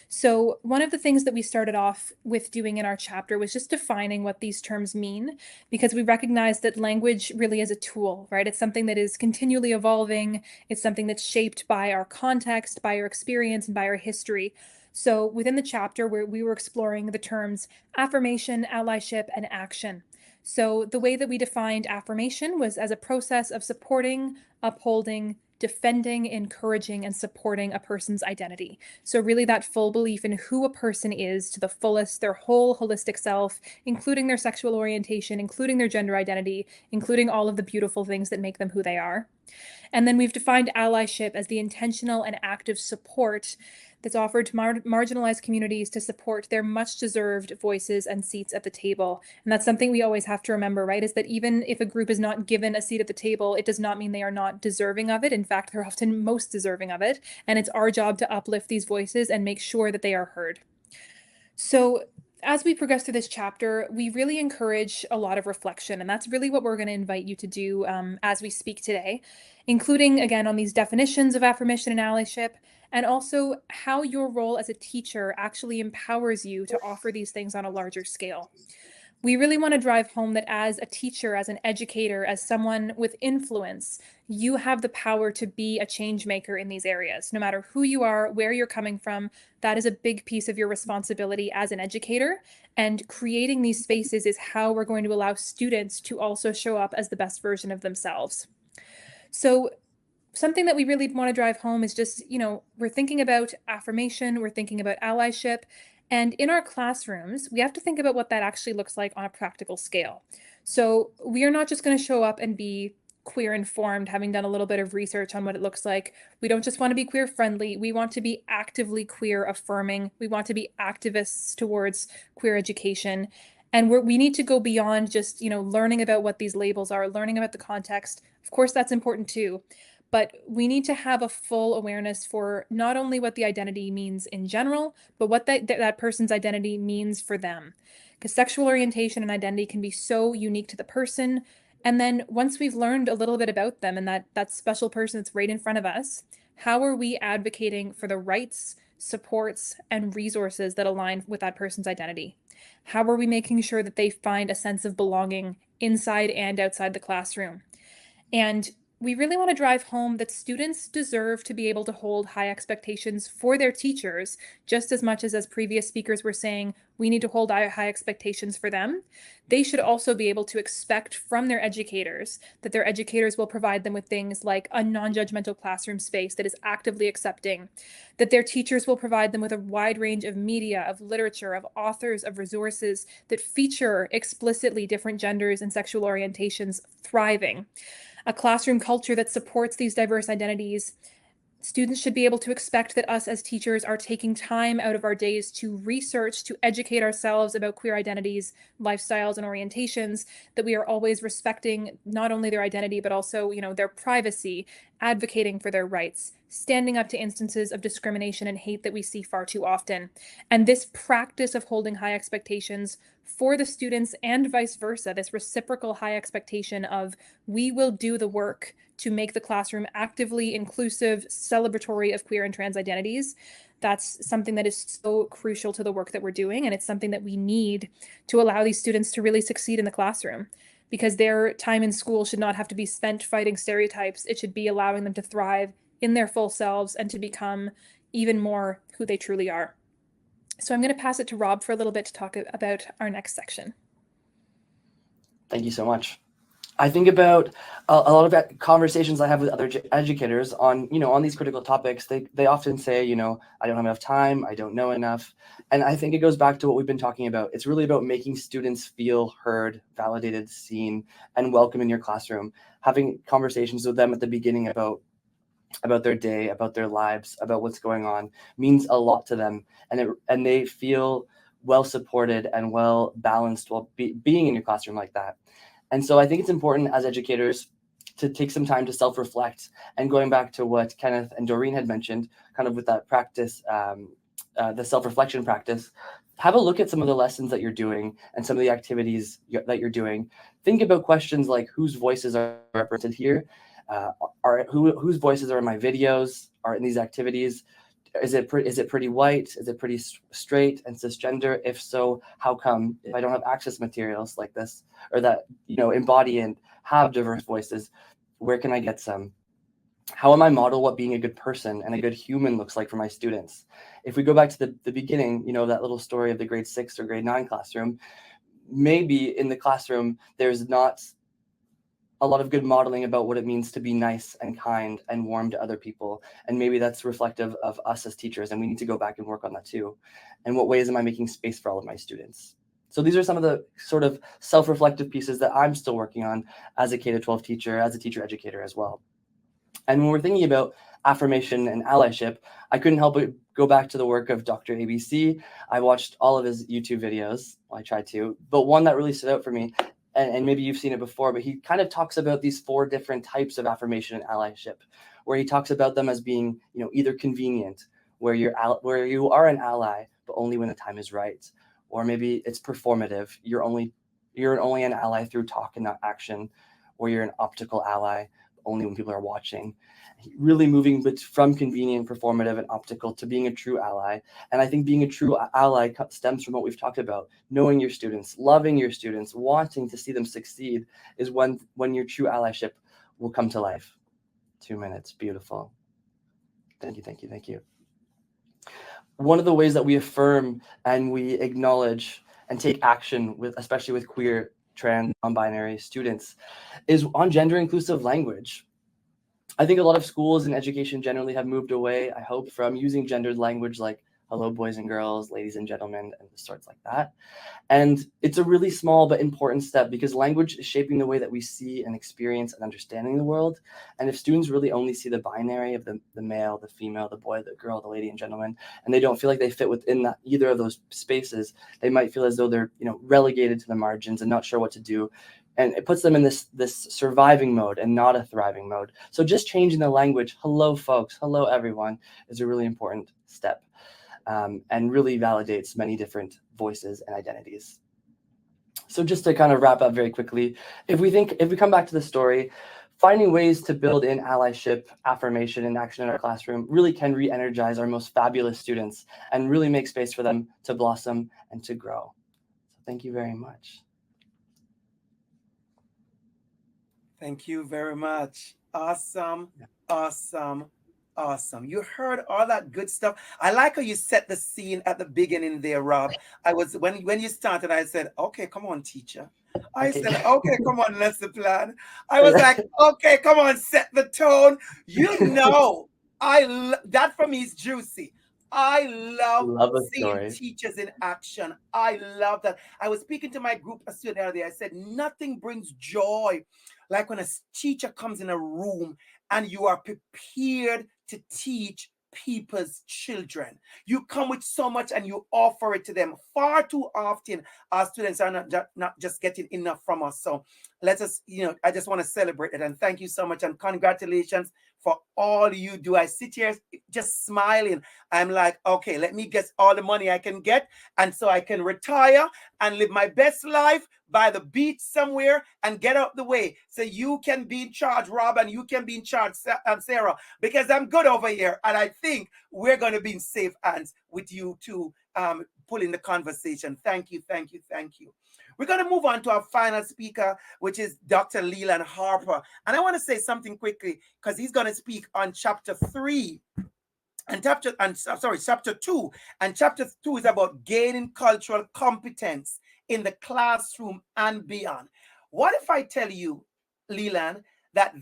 So one of the things that we started off with doing in our chapter was just defining what these terms mean, because we recognize that language really is a tool, right? It's something that is continually evolving. It's something that's shaped by our context, by our experience, and by our history. So within the chapter where we were exploring the terms affirmation, allyship, and action. So the way that we defined affirmation was as a process of supporting, upholding, defending, encouraging, and supporting a person's identity. So really that full belief in who a person is to the fullest, their whole holistic self, including their sexual orientation, including their gender identity, including all of the beautiful things that make them who they are. And then we've defined allyship as the intentional and active support that's offered to marginalized communities to support their much deserved voices and seats at the table. And that's something we always have to remember, right? Is that even if a group is not given a seat at the table, it does not mean they are not deserving of it. In fact, they're often most deserving of it. And it's our job to uplift these voices and make sure that they are heard. So as we progress through this chapter, we really encourage a lot of reflection, and that's really what we're going to invite you to do as we speak today, including, again, on these definitions of affirmation and allyship, and also how your role as a teacher actually empowers you to offer these things on a larger scale. We really want to drive home that as a teacher, as an educator, as someone with influence, you have the power to be a change maker in these areas. No matter who you are, where you're coming from, that is a big piece of your responsibility as an educator. And creating these spaces is how we're going to allow students to also show up as the best version of themselves. So something that we really want to drive home is just, we're thinking about affirmation, we're thinking about allyship. And in our classrooms, we have to think about what that actually looks like on a practical scale. So we are not just going to show up and be queer informed, having done a little bit of research on what it looks like. We don't just want to be queer friendly. We want to be actively queer affirming. We want to be activists towards queer education. And we need to go beyond just, learning about what these labels are, learning about the context. Of course, that's important too. But we need to have a full awareness for not only what the identity means in general, but what that person's identity means for them. Because sexual orientation and identity can be so unique to the person. And then once we've learned a little bit about them and that special person that's right in front of us, how are we advocating for the rights, supports, and resources that align with that person's identity? How are we making sure that they find a sense of belonging inside and outside the classroom? And we really want to drive home that students deserve to be able to hold high expectations for their teachers, just as much as previous speakers were saying, we need to hold high expectations for them. They should also be able to expect from their educators that their educators will provide them with things like a non-judgmental classroom space that is actively accepting, that their teachers will provide them with a wide range of media, of literature, of authors, of resources that feature explicitly different genders and sexual orientations thriving. A classroom culture that supports these diverse identities. Students should be able to expect that us as teachers are taking time out of our days to research, to educate ourselves about queer identities, lifestyles, and orientations, that we are always respecting not only their identity, but also, their privacy, advocating for their rights, standing up to instances of discrimination and hate that we see far too often. And this practice of holding high expectations for the students and vice versa, this reciprocal high expectation of we will do the work to make the classroom actively inclusive, celebratory of queer and trans identities. That's something that is so crucial to the work that we're doing. And it's something that we need to allow these students to really succeed in the classroom, because their time in school should not have to be spent fighting stereotypes. It should be allowing them to thrive in their full selves and to become even more who they truly are. So I'm going to pass it to Rob for a little bit to talk about our next section. Thank you so much. I think about a lot of conversations I have with other educators on, on these critical topics. They often say, I don't have enough time, I don't know enough. And I think it goes back to what we've been talking about. It's really about making students feel heard, validated, seen, and welcome in your classroom. Having conversations with them at the beginning about their day, about their lives, about what's going on means a lot to them. And they feel well supported and well balanced while being in your classroom like that. And so I think it's important as educators to take some time to self-reflect. And going back to what Kenneth and Doreen had mentioned, kind of with that practice, the self-reflection practice, have a look at some of the lessons that you're doing and some of the activities that you're doing. Think about questions like whose voices are represented here, whose voices are in my videos, are in these activities. Is it pretty white? Is it pretty straight and cisgender? If so, how come? If I don't have access materials like this, or that embody and have diverse voices, where can I get some? How am I model what being a good person and a good human looks like for my students? If we go back to the beginning, that little story of the grade 6 or grade 9 classroom, maybe in the classroom there's not a lot of good modeling about what it means to be nice and kind and warm to other people. And maybe that's reflective of us as teachers, and we need to go back and work on that too. And what ways am I making space for all of my students? So these are some of the sort of self-reflective pieces that I'm still working on as a K-12 teacher, as a teacher educator as well. And when we're thinking about affirmation and allyship, I couldn't help but go back to the work of DR.ABC. I watched all of his YouTube videos. Well, I tried to, but one that really stood out for me, and maybe you've seen it before, but he kind of talks about these 4 different types of affirmation and allyship, where he talks about them as being, either convenient, where you are an ally, but only when the time is right, or maybe it's performative. You're only an ally through talk and not action, or you're an optical ally, only when people are watching. Really moving from convenient, performative, and optical to being a true ally. And I think being a true ally stems from what we've talked about: knowing your students, loving your students, wanting to see them succeed is when your true allyship will come to life. 2 minutes, beautiful. Thank you. One of the ways that we affirm and we acknowledge and take action especially with queer, trans, non-binary students, is on gender inclusive language. I think a lot of schools and education generally have moved away, I hope, from using gendered language like hello, boys and girls, ladies and gentlemen, and sorts like that. And it's a really small but important step, because language is shaping the way that we see and experience and understanding the world. And if students really only see the binary of the male, the female, the boy, the girl, the lady and gentleman, and they don't feel like they fit within either of those spaces, they might feel as though they're relegated to the margins and not sure what to do. And it puts them in this surviving mode and not a thriving mode. So just changing the language, hello folks, hello everyone, is a really important step, and really validates many different voices and identities. So just to kind of wrap up very quickly, if we come back to the story, finding ways to build in allyship, affirmation, and action in our classroom really can re-energize our most fabulous students and really make space for them to blossom and to grow. So thank you very much. Thank you very much. Awesome. You heard all that good stuff. I like how you set the scene at the beginning there, Rob. I was when you started, I said, okay, come on, teacher. I said, okay, come on, let's the plan. I was like, okay, come on, set the tone. That for me is juicy. I love seeing teachers in action. I love that. I was speaking to my group of students earlier. I said, nothing brings joy like when a teacher comes in a room and you are prepared to teach people's children. You come with so much and you offer it to them. Far too often, our students are not just getting enough from us. So let us, I just want to celebrate it. And thank you so much. And congratulations for all you do. I sit here just smiling. I'm like, okay, let me get all the money I can get. And so I can retire and live my best life by the beach somewhere and get out the way. So you can be in charge, Rob, and you can be in charge, Sarah, because I'm good over here. And I think we're going to be in safe hands with you two pulling the conversation. Thank you. We're going to move on to our final speaker, which is Dr. Leland Harper. And I want to say something quickly because he's going to speak on chapter 3 and chapter 2. And chapter 2 is about gaining cultural competence in the classroom and beyond. What if I tell you, Leland, that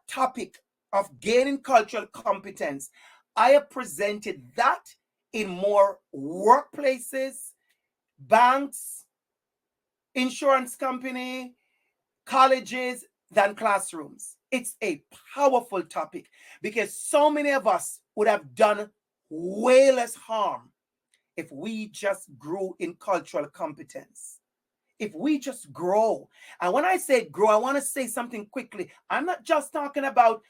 topic of gaining cultural competence, I have presented that in more workplaces, banks, insurance company, colleges than classrooms. It's a powerful topic because so many of us would have done way less harm if we just grew in cultural competence. If we just grow. And when I say grow, I want to say something quickly. I'm not just talking about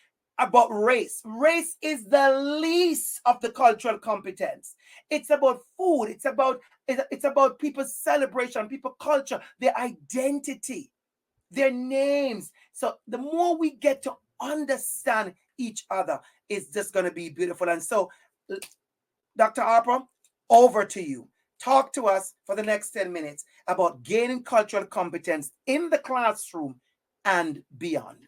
race. Race is the least of the cultural competence. It's about food. It's about people's celebration, people's culture, their identity, their names. So the more we get to understand each other, it's just going to be beautiful. And so, Dr. Harper, over to you. Talk to us for the next 10 minutes about gaining cultural competence in the classroom and beyond.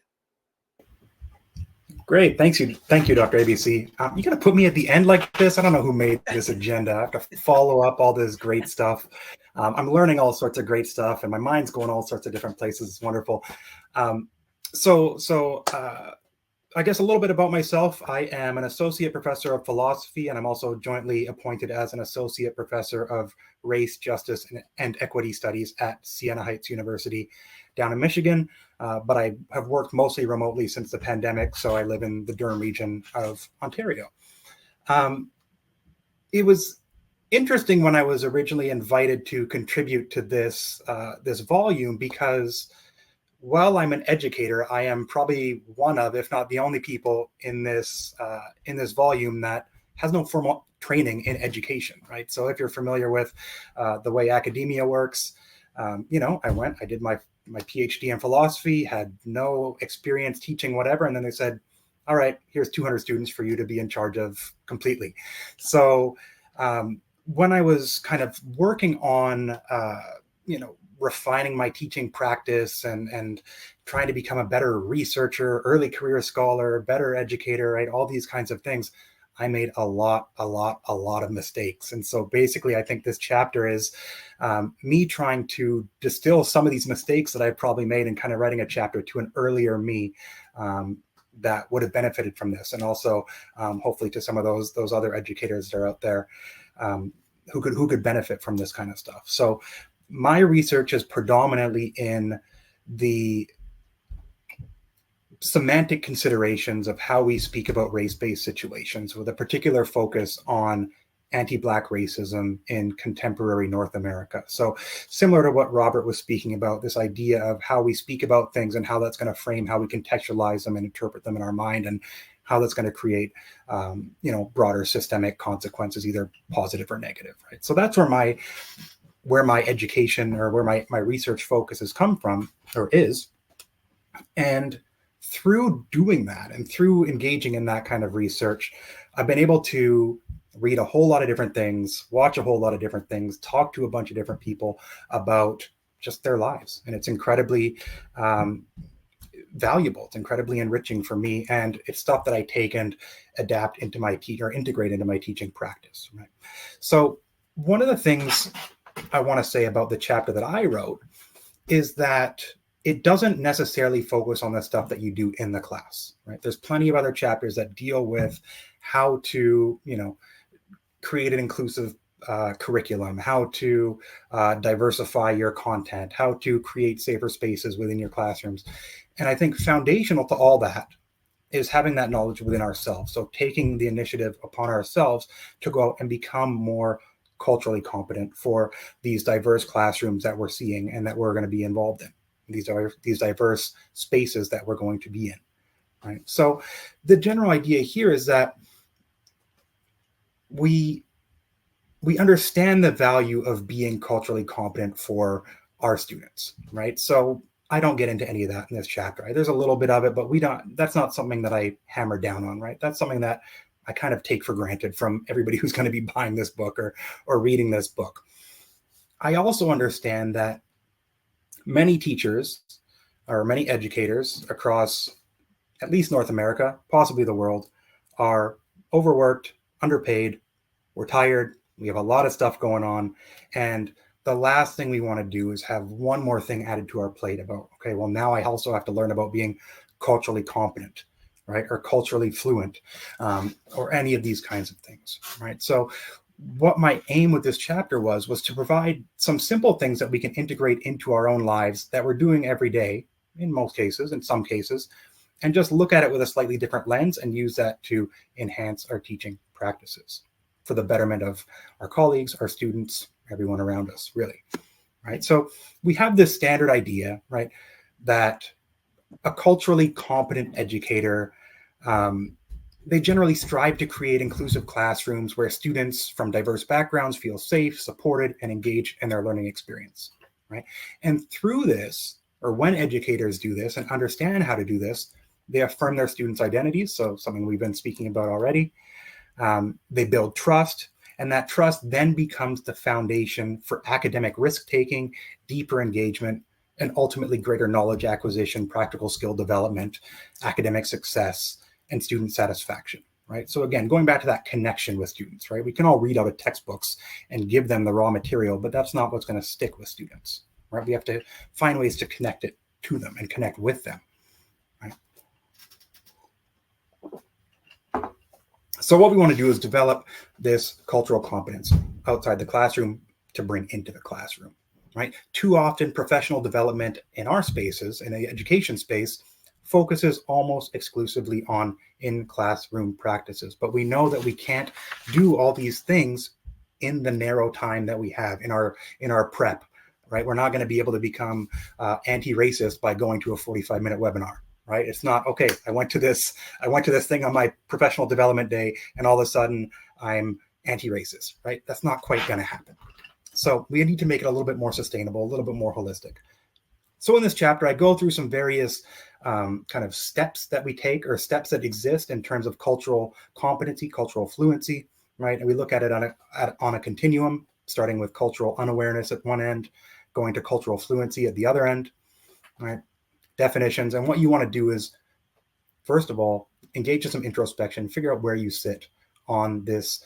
Great. Thank you, Dr. ABC. You got to put me at the end like this. I don't know who made this agenda. I have to follow up all this great stuff. I'm learning all sorts of great stuff, and my mind's going all sorts of different places. It's wonderful. I guess a little bit about myself. I am an associate professor of philosophy, and I'm also jointly appointed as an associate professor of race, justice, and equity studies at Siena Heights University down in Michigan. But I have worked mostly remotely since the pandemic, so I live in the Durham region of Ontario. It was interesting when I was originally invited to contribute to this volume, because while I'm an educator, I am probably one of, if not the only people in this volume that has no formal training in education, right? So if you're familiar with the way academia works, I did my PhD in philosophy, had no experience teaching whatever, and then they said, all right, here's 200 students for you to be in charge of completely. So when I was kind of working on, refining my teaching practice and trying to become a better researcher, early career scholar, better educator, right? All these kinds of things, I made a lot of mistakes. And so basically, I think this chapter is me trying to distill some of these mistakes that I probably made and kind of writing a chapter to an earlier me that would have benefited from this. And also hopefully to some of those other educators that are out there who could benefit from this kind of stuff. So my research is predominantly in the semantic considerations of how we speak about race-based situations, with a particular focus on anti-Black racism in contemporary North America. So similar to what Robert was speaking about, this idea of how we speak about things and how that's going to frame how we contextualize them and interpret them in our mind, and how that's going to create, broader systemic consequences, either positive or negative, right? So that's where my education or where my research focus has come from, or is. And through doing that and through engaging in that kind of research, I've been able to read a whole lot of different things, watch a whole lot of different things, talk to a bunch of different people about just their lives. And it's incredibly valuable. It's incredibly enriching for me. And it's stuff that I take and adapt into my integrate into my teaching practice, right? So one of the things I want to say about the chapter that I wrote is that it doesn't necessarily focus on the stuff that you do in the class, right? There's plenty of other chapters that deal with how to, create an inclusive curriculum, how to diversify your content, how to create safer spaces within your classrooms. And I think foundational to all that is having that knowledge within ourselves. So taking the initiative upon ourselves to go out and become more culturally competent for these diverse classrooms that we're seeing and that we're going to be involved in. These are these diverse spaces that we're going to be in, right? So the general idea here is that we understand the value of being culturally competent for our students, right? So I don't get into any of that in this chapter. Right? There's a little bit of it, but that's not something that I hammer down on, right? That's something that I kind of take for granted from everybody who's going to be buying this book or reading this book. I also understand that many teachers or many educators across at least North America, possibly the world, are overworked, underpaid, we're tired, we have a lot of stuff going on, and the last thing we want to do is have one more thing added to our plate about, okay, well, now I also have to learn about being culturally competent, right? Or culturally fluent, or any of these kinds of things, right? So what my aim with this chapter was to provide some simple things that we can integrate into our own lives that we're doing every day, in most cases, in some cases, and just look at it with a slightly different lens and use that to enhance our teaching practices. for the betterment of our colleagues, our students, everyone around us, really, right? So we have this standard idea, right, that a culturally competent educator, they generally strive to create inclusive classrooms where students from diverse backgrounds feel safe, supported, and engaged in their learning experience, right? And through this, or when educators do this and understand how to do this, they affirm their students' identities, so something we've been speaking about already. They build trust, and that trust then becomes the foundation for academic risk-taking, deeper engagement, and ultimately greater knowledge acquisition, practical skill development, academic success, and student satisfaction, right? So again, going back to that connection with students, right? We can all read out of textbooks and give them the raw material, but that's not what's going to stick with students, right? We have to find ways to connect it to them and connect with them, right? So what we want to do is develop this cultural competence outside the classroom to bring into the classroom, right? Too often professional development in our spaces, in the education space, focuses almost exclusively on in-classroom practices. But we know that we can't do all these things in the narrow time that we have in our prep, right? We're not going to be able to become anti-racist by going to a 45-minute webinar, right? It's not, okay, I went to this thing on my professional development day and all of a sudden I'm anti-racist, right? That's not quite going to happen. So we need to make it a little bit more sustainable, a little bit more holistic. So in this chapter, I go through some various kind of steps that we take, or steps that exist in terms of cultural competency, cultural fluency, right? And we look at it on a continuum, starting with cultural unawareness at one end, going to cultural fluency at the other end, right? Definitions. And what you want to do is, first of all, engage in some introspection, figure out where you sit on this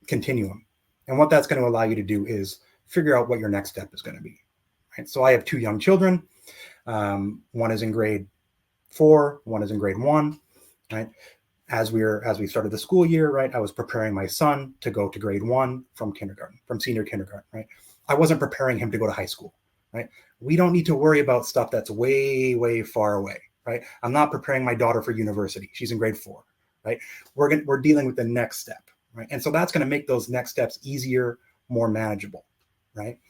continuum. And what that's going to allow you to do is figure out what your next step is going to be. Right? So I have two young children. One is in grade 4, one is in grade 1. Right? As we started the school year, right, I was preparing my son to go to grade 1 from senior kindergarten. Right? I wasn't preparing him to go to high school. Right? We don't need to worry about stuff that's way, way far away. Right? I'm not preparing my daughter for university. She's in grade 4. Right? We're dealing with the next step. Right? And so that's going to make those next steps easier, more manageable. Right?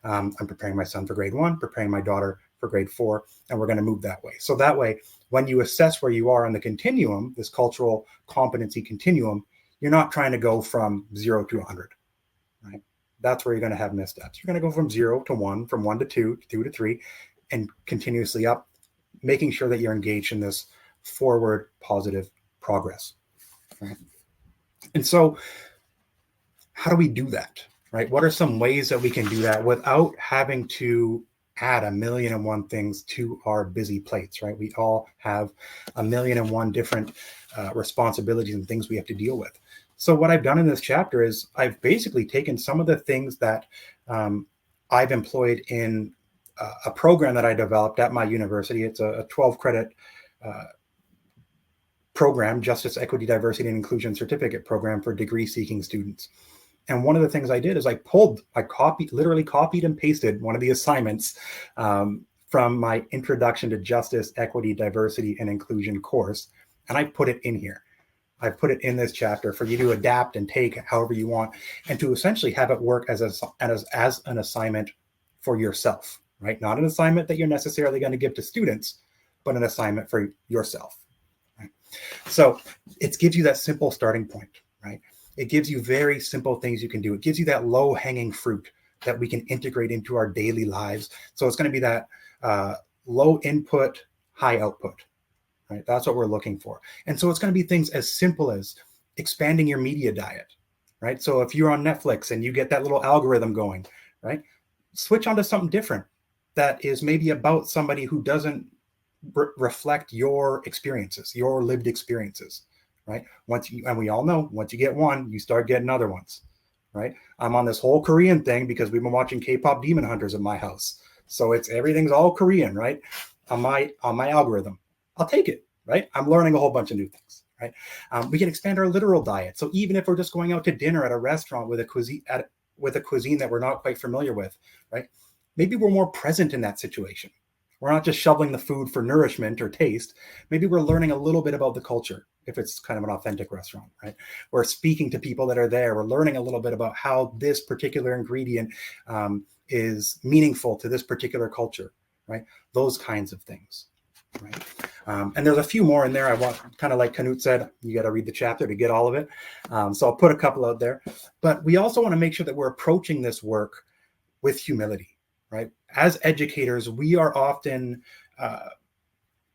I'm preparing my son for grade 1, preparing my daughter for grade 4, and we're going to move that way. So that way, when you assess where you are on the continuum, this cultural competency continuum, you're not trying to go from 0 to 100, right? That's where you're going to have missteps. You're going to go from 0 to 1, from 1 to 2, 2 to 3, and continuously up, making sure that you're engaged in this forward positive progress, right? And so how do we do that? Right? What are some ways that we can do that without having to add 1,000,001 things to our busy plates, right? We all have 1,000,001 different responsibilities and things we have to deal with. So what I've done in this chapter is I've basically taken some of the things that I've employed in a program that I developed at my university. It's a 12-credit program, Justice, Equity, Diversity, and Inclusion Certificate program for degree-seeking students. And one of the things I did is I literally copied and pasted one of the assignments from my Introduction to Justice, Equity, Diversity, and Inclusion course, and I put it in here. I put it in this chapter for you to adapt and take however you want, and to essentially have it work as an assignment for yourself, right? Not an assignment that you're necessarily going to give to students, but an assignment for yourself. Right? So it gives you that simple starting point, right? It gives you very simple things you can do. It gives you that low-hanging fruit that we can integrate into our daily lives. So it's going to be that low input, high output, right? That's what we're looking for. And so it's going to be things as simple as expanding your media diet, right? So if you're on Netflix and you get that little algorithm going, right? Switch onto something different that is maybe about somebody who doesn't reflect your experiences, your lived experiences. Right? And we all know, once you get one, you start getting other ones, right? I'm on this whole Korean thing because we've been watching K-pop Demon Hunters at my house. So everything's all Korean, right? On my algorithm. I'll take it, right? I'm learning a whole bunch of new things, right? We can expand our literal diet. So even if we're just going out to dinner at a restaurant with a cuisine that we're not quite familiar with, right? Maybe we're more present in that situation. We're not just shoveling the food for nourishment or taste. Maybe we're learning a little bit about the culture, if it's kind of an authentic restaurant, right? We're speaking to people that are there. We're learning a little bit about how this particular ingredient is meaningful to this particular culture, right? Those kinds of things, right? And there's a few more in there. I want, kind of like Canute said, you got to read the chapter to get all of it. So I'll put a couple out there. But we also want to make sure that we're approaching this work with humility, right? As educators, we are often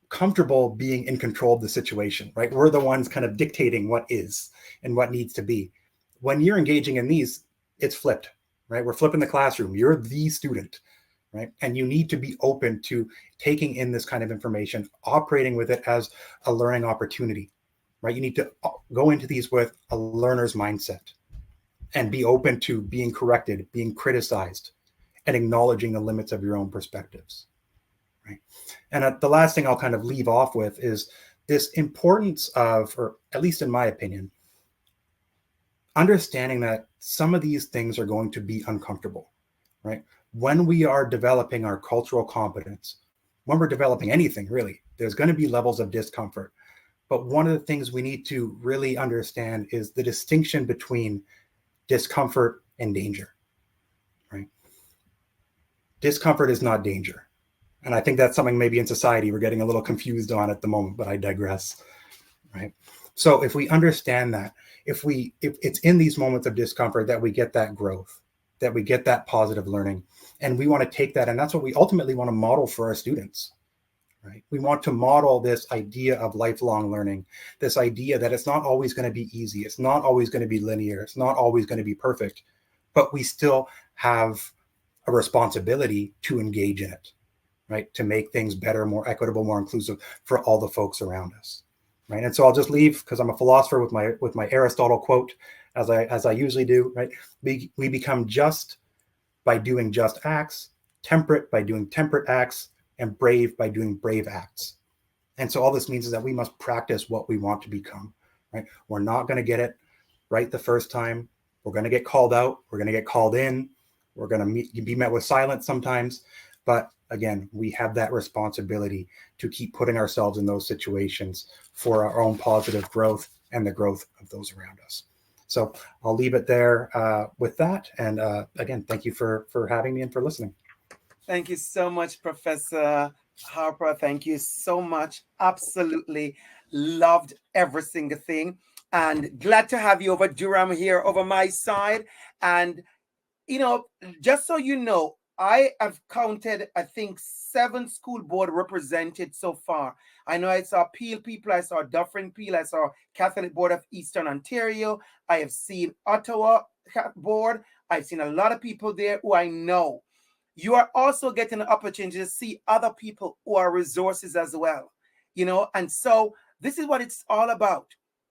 comfortable being in control of the situation, right? We're the ones kind of dictating what is and what needs to be. When you're engaging in these, it's flipped, right? We're flipping the classroom. You're the student, right? And you need to be open to taking in this kind of information, operating with it as a learning opportunity, right? You need to go into these with a learner's mindset and be open to being corrected, being criticized, and acknowledging the limits of your own perspectives, right? And the last thing I'll kind of leave off with is this importance of, or at least in my opinion, understanding that some of these things are going to be uncomfortable, right? When we are developing our cultural competence, when we're developing anything really, there's going to be levels of discomfort. But one of the things we need to really understand is the distinction between discomfort and danger, right? Discomfort is not danger. And I think that's something maybe in society we're getting a little confused on at the moment, but I digress, right? So if we understand that, if it's in these moments of discomfort that we get that growth, that we get that positive learning, and we want to take that, and that's what we ultimately want to model for our students, right? We want to model this idea of lifelong learning, this idea that it's not always going to be easy. It's not always going to be linear. It's not always going to be perfect, but we still have a responsibility to engage in it, right? To make things better, more equitable, more inclusive for all the folks around us, right? And so I'll just leave, because I'm a philosopher, with my Aristotle quote, as I usually do, right? We become just by doing just acts, temperate by doing temperate acts, and brave by doing brave acts. And so all this means is that we must practice what we want to become, right? We're not going to get it right the first time. We're going to get called out. We're going to get called in. We're going to be met with silence sometimes. But again, we have that responsibility to keep putting ourselves in those situations for our own positive growth and the growth of those around us. So I'll leave it there with that. And again, thank you for having me and for listening. Thank you so much, Professor Harper. Thank you so much. Absolutely loved every single thing. And glad to have you over Durham here over my side. And, you know, just so you know, I have counted, I think, 7 school board represented so far. I know I saw Peel people, I saw Dufferin Peel, I saw Catholic Board of Eastern Ontario. I have seen Ottawa Board. I've seen a lot of people there who I know. You are also getting an opportunity to see other people who are resources as well, you know, and so this is what it's all about.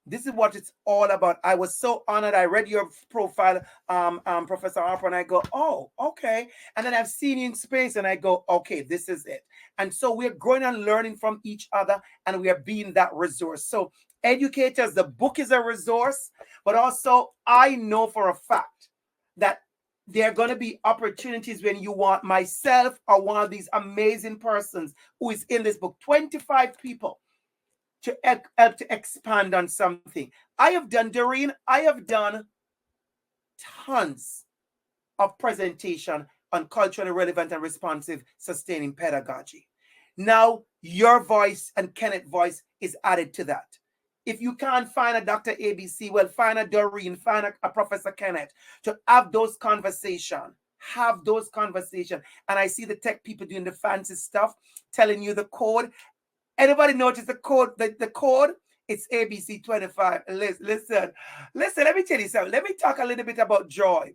This is what it's all about. I was so honored. I read your profile, Professor Harper, and I go, oh, okay. And then I've seen you in space and I go, okay, this is it. And so we're growing and learning from each other, and we are being that resource. So educators, the book is a resource, but also I know for a fact that there are going to be opportunities when you want myself or one of these amazing persons who is in this book, 25 people, to help to expand on something. I have done, Doreen, I have done tons of presentation on culturally relevant and responsive sustaining pedagogy. Now, your voice and Kenneth's voice is added to that. If you can't find a Dr. ABC, well, find a Doreen, find a Professor Kenneth to have those conversations. Have those conversations. And I see the tech people doing the fancy stuff, telling you the code. Anybody notice the code? The code, it's ABC 25. Listen, let me tell you something. Let me talk a little bit about joy.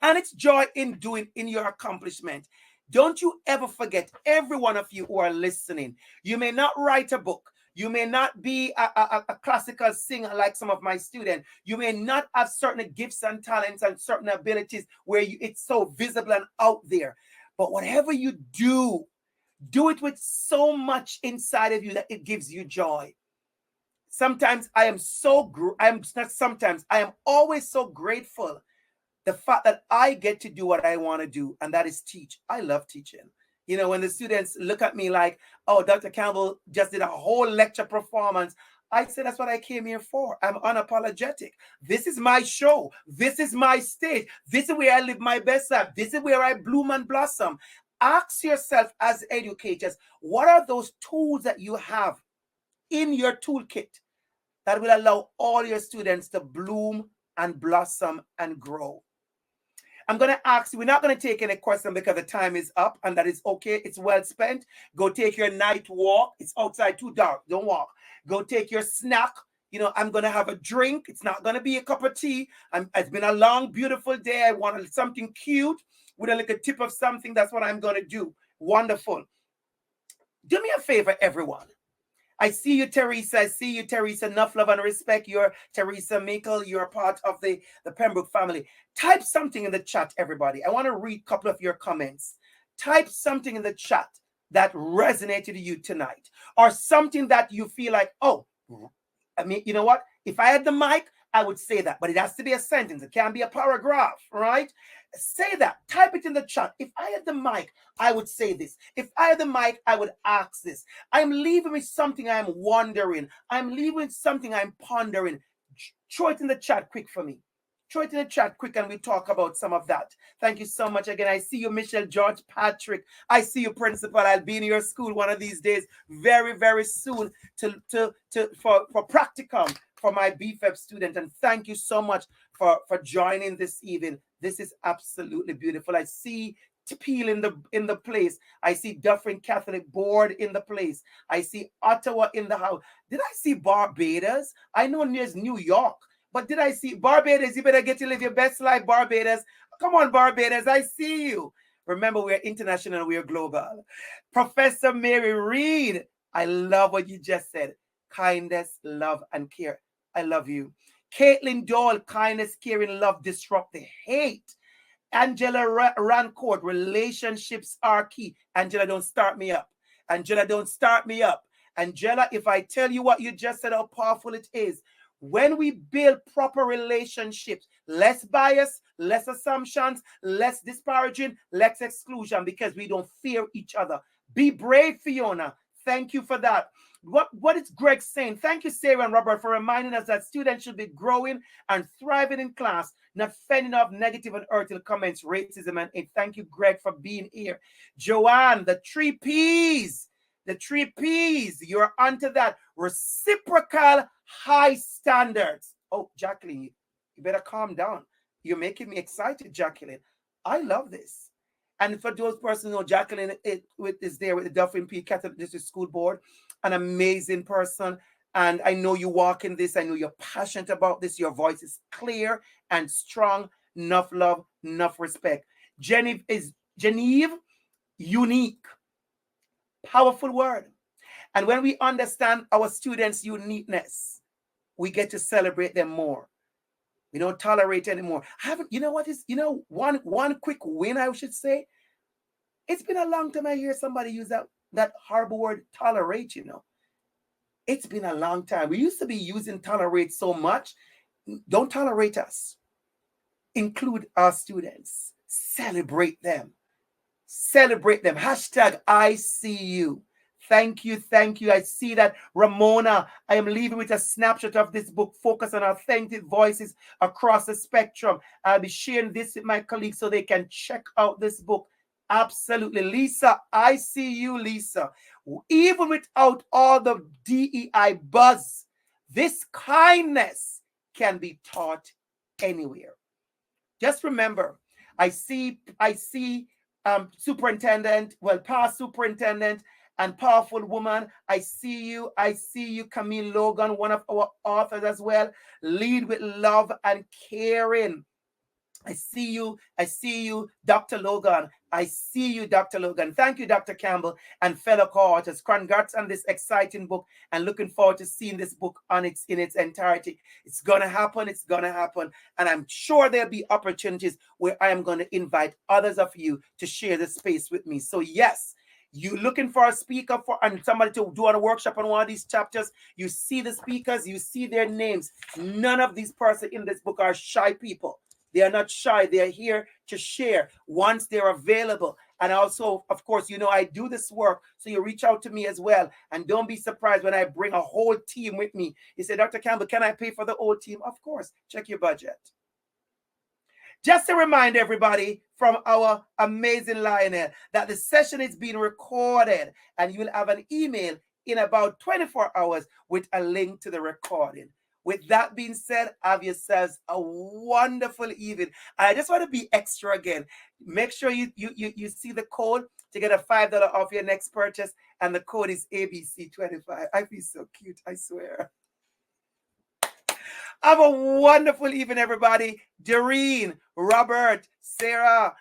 And it's joy in doing, in your accomplishment. Don't you ever forget, every one of you who are listening, you may not write a book. You may not be a classical singer like some of my students. You may not have certain gifts and talents and certain abilities where it's so visible and out there. But whatever you do it with so much inside of you that it gives you joy. Sometimes I am always so grateful the fact that I get to do what I want to do, and that is teach. I love teaching. You know, when the students look at me like, oh, Dr. Campbell just did a whole lecture performance. I said, that's what I came here for. I'm unapologetic. This is my show. This is my stage. This is where I live my best life. This is where I bloom and blossom. Ask yourself as educators, what are those tools that you have in your toolkit that will allow all your students to bloom and blossom and grow? I'm going to ask you, we're not going to take any question because the time is up, and that is okay. It's well spent. Go take your night walk. It's outside too dark. Don't walk. Go take your snack. You know, I'm going to have a drink. It's not going to be a cup of tea. It's been a long, beautiful day. I want something cute with a little tip of something. That's what I'm going to do. Wonderful. Do me a favor, everyone. I see you, Teresa. I see you, Teresa. Enough love and respect. You're Teresa Mickle. You're part of the Pembroke family. Type something in the chat, everybody. I want to read a couple of your comments. Type something in the chat that resonated with you tonight, or something that you feel like, oh, I mean, you know what? If I had the mic, I would say that, but it has to be a sentence. It can't be a paragraph, right? Say that. Type it in the chat. If I had the mic, I would say this. If I had the mic, I would ask this. I'm leaving with something I'm wondering. I'm leaving with something I'm pondering. Throw it in the chat quick for me. Throw it in the chat quick, and we'll talk about some of that. Thank you so much again. I see you, Michelle George Patrick. I see you, Principal. I'll be in your school one of these days, very, very soon, for practicum for my BFEP student. And thank you so much for joining this evening. This is absolutely beautiful. I see Peel in the place. I see Dufferin Catholic Board in the place. I see Ottawa in the house. Did I see Barbados? I know there's New York, but did I see Barbados? You better get to live your best life, Barbados. Come on, Barbados. I see you. Remember, we're international, we're global. Professor Mary Reed, I love what you just said. Kindness, love, and care. I love you. Caitlin Doyle, kindness, caring, love, disrupt the hate. Angela Rancourt, relationships are key. Angela, don't start me up. Angela, don't start me up. Angela, if I tell you what you just said, how powerful it is. When we build proper relationships, less bias, less assumptions, less disparaging, less exclusion, because we don't fear each other. Be brave, Fiona. Thank you for that. What is Greg saying? Thank you, Sarah and Robert, for reminding us that students should be growing and thriving in class, not fending off negative and hurtful comments, racism, and thank you, Greg, for being here. Joanne, the 3 Ps. The 3 Ps. You're onto that. Reciprocal high standards. Oh, Jacqueline, you better calm down. You're making me excited, Jacqueline. I love this. And for those persons who know, Jacqueline is there with the Dufferin P Catholic District School Board, an amazing person. And I know you walk in this. I know you're passionate about this. Your voice is clear and strong. Enough love, enough respect. Genevieve, unique. Powerful word. And when we understand our students' uniqueness, we get to celebrate them more. We don't tolerate anymore. One quick win, I should say. It's been a long time I hear somebody use that horrible word, tolerate, It's been a long time. We used to be using tolerate so much. Don't tolerate us. Include our students. Celebrate them. Celebrate them. Hashtag I see you. Thank you. Thank you. I see that. Ramona, I am leaving with a snapshot of this book, Focus on Authentic Voices Across the Spectrum. I'll be sharing this with my colleagues so they can check out this book. Absolutely. Lisa, I see you, Lisa. Even without all the DEI buzz, this kindness can be taught anywhere. Just remember, I see superintendent, past superintendent and powerful woman. I see you, Camille Logan, one of our authors as well. Lead with love and caring. I see you, Dr. Logan. I see you, Dr. Logan. Thank you, Dr. Campbell and fellow co-authors. Congrats on this exciting book, and looking forward to seeing this book in its entirety. It's going to happen. It's going to happen. And I'm sure there'll be opportunities where I am going to invite others of you to share the space with me. So yes, you looking for a speaker and somebody to do a workshop on one of these chapters, you see the speakers, you see their names. None of these persons in this book are shy people. They are not shy. They are here to share once they're available. And also, of course, you know, I do this work, so you reach out to me as well. And don't be surprised when I bring a whole team with me. You say, Dr. Campbell, can I pay for the whole team? Of course, check your budget. Just to remind everybody from our amazing Lionel that the session is being recorded, and you will have an email in about 24 hours with a link to the recording. With that being said, have yourselves a wonderful evening. I just want to be extra again. Make sure you see the code to get a $5 off your next purchase, and the code is ABC25. I feel so cute, I swear. Have a wonderful evening, everybody. Doreen, Robert, Sarah,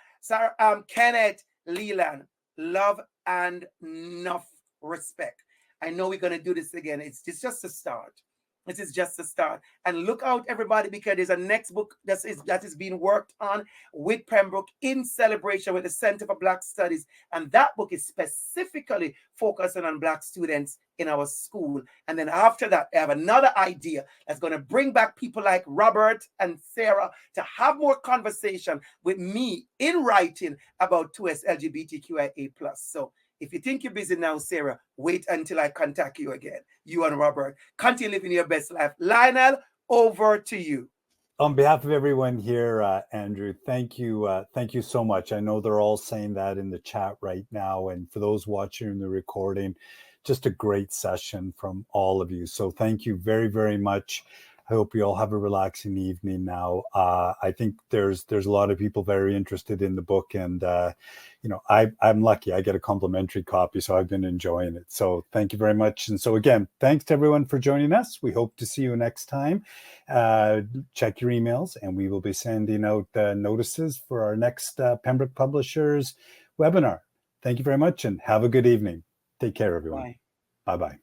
Kenneth, Leland, love and enough respect. I know we're going to do this again. It's just a start. This is just a start. And look out, everybody, because there's a next book that is being worked on with Pembroke in celebration with the Center for Black Studies. And that book is specifically focusing on Black students in our school. And then after that, I have another idea that's going to bring back people like Robert and Sarah to have more conversation with me in writing about 2S LGBTQIA+. So if you think you're busy now, Sarah, wait until I contact you again. You and Robert, continue living your best life. Lionel, over to you. On behalf of everyone here, Andrew, thank you so much. I know they're all saying that in the chat right now, and for those watching the recording, just a great session from all of you. So thank you very, very much. I hope you all have a relaxing evening now. I think there's a lot of people very interested in the book, and you know, I'm lucky. I get a complimentary copy, so I've been enjoying it. So thank you very much. And so again, thanks to everyone for joining us. We hope to see you next time. Check your emails, and we will be sending out notices for our next Pembroke Publishers webinar. Thank you very much, and have a good evening. Take care, everyone. Bye. Bye-bye.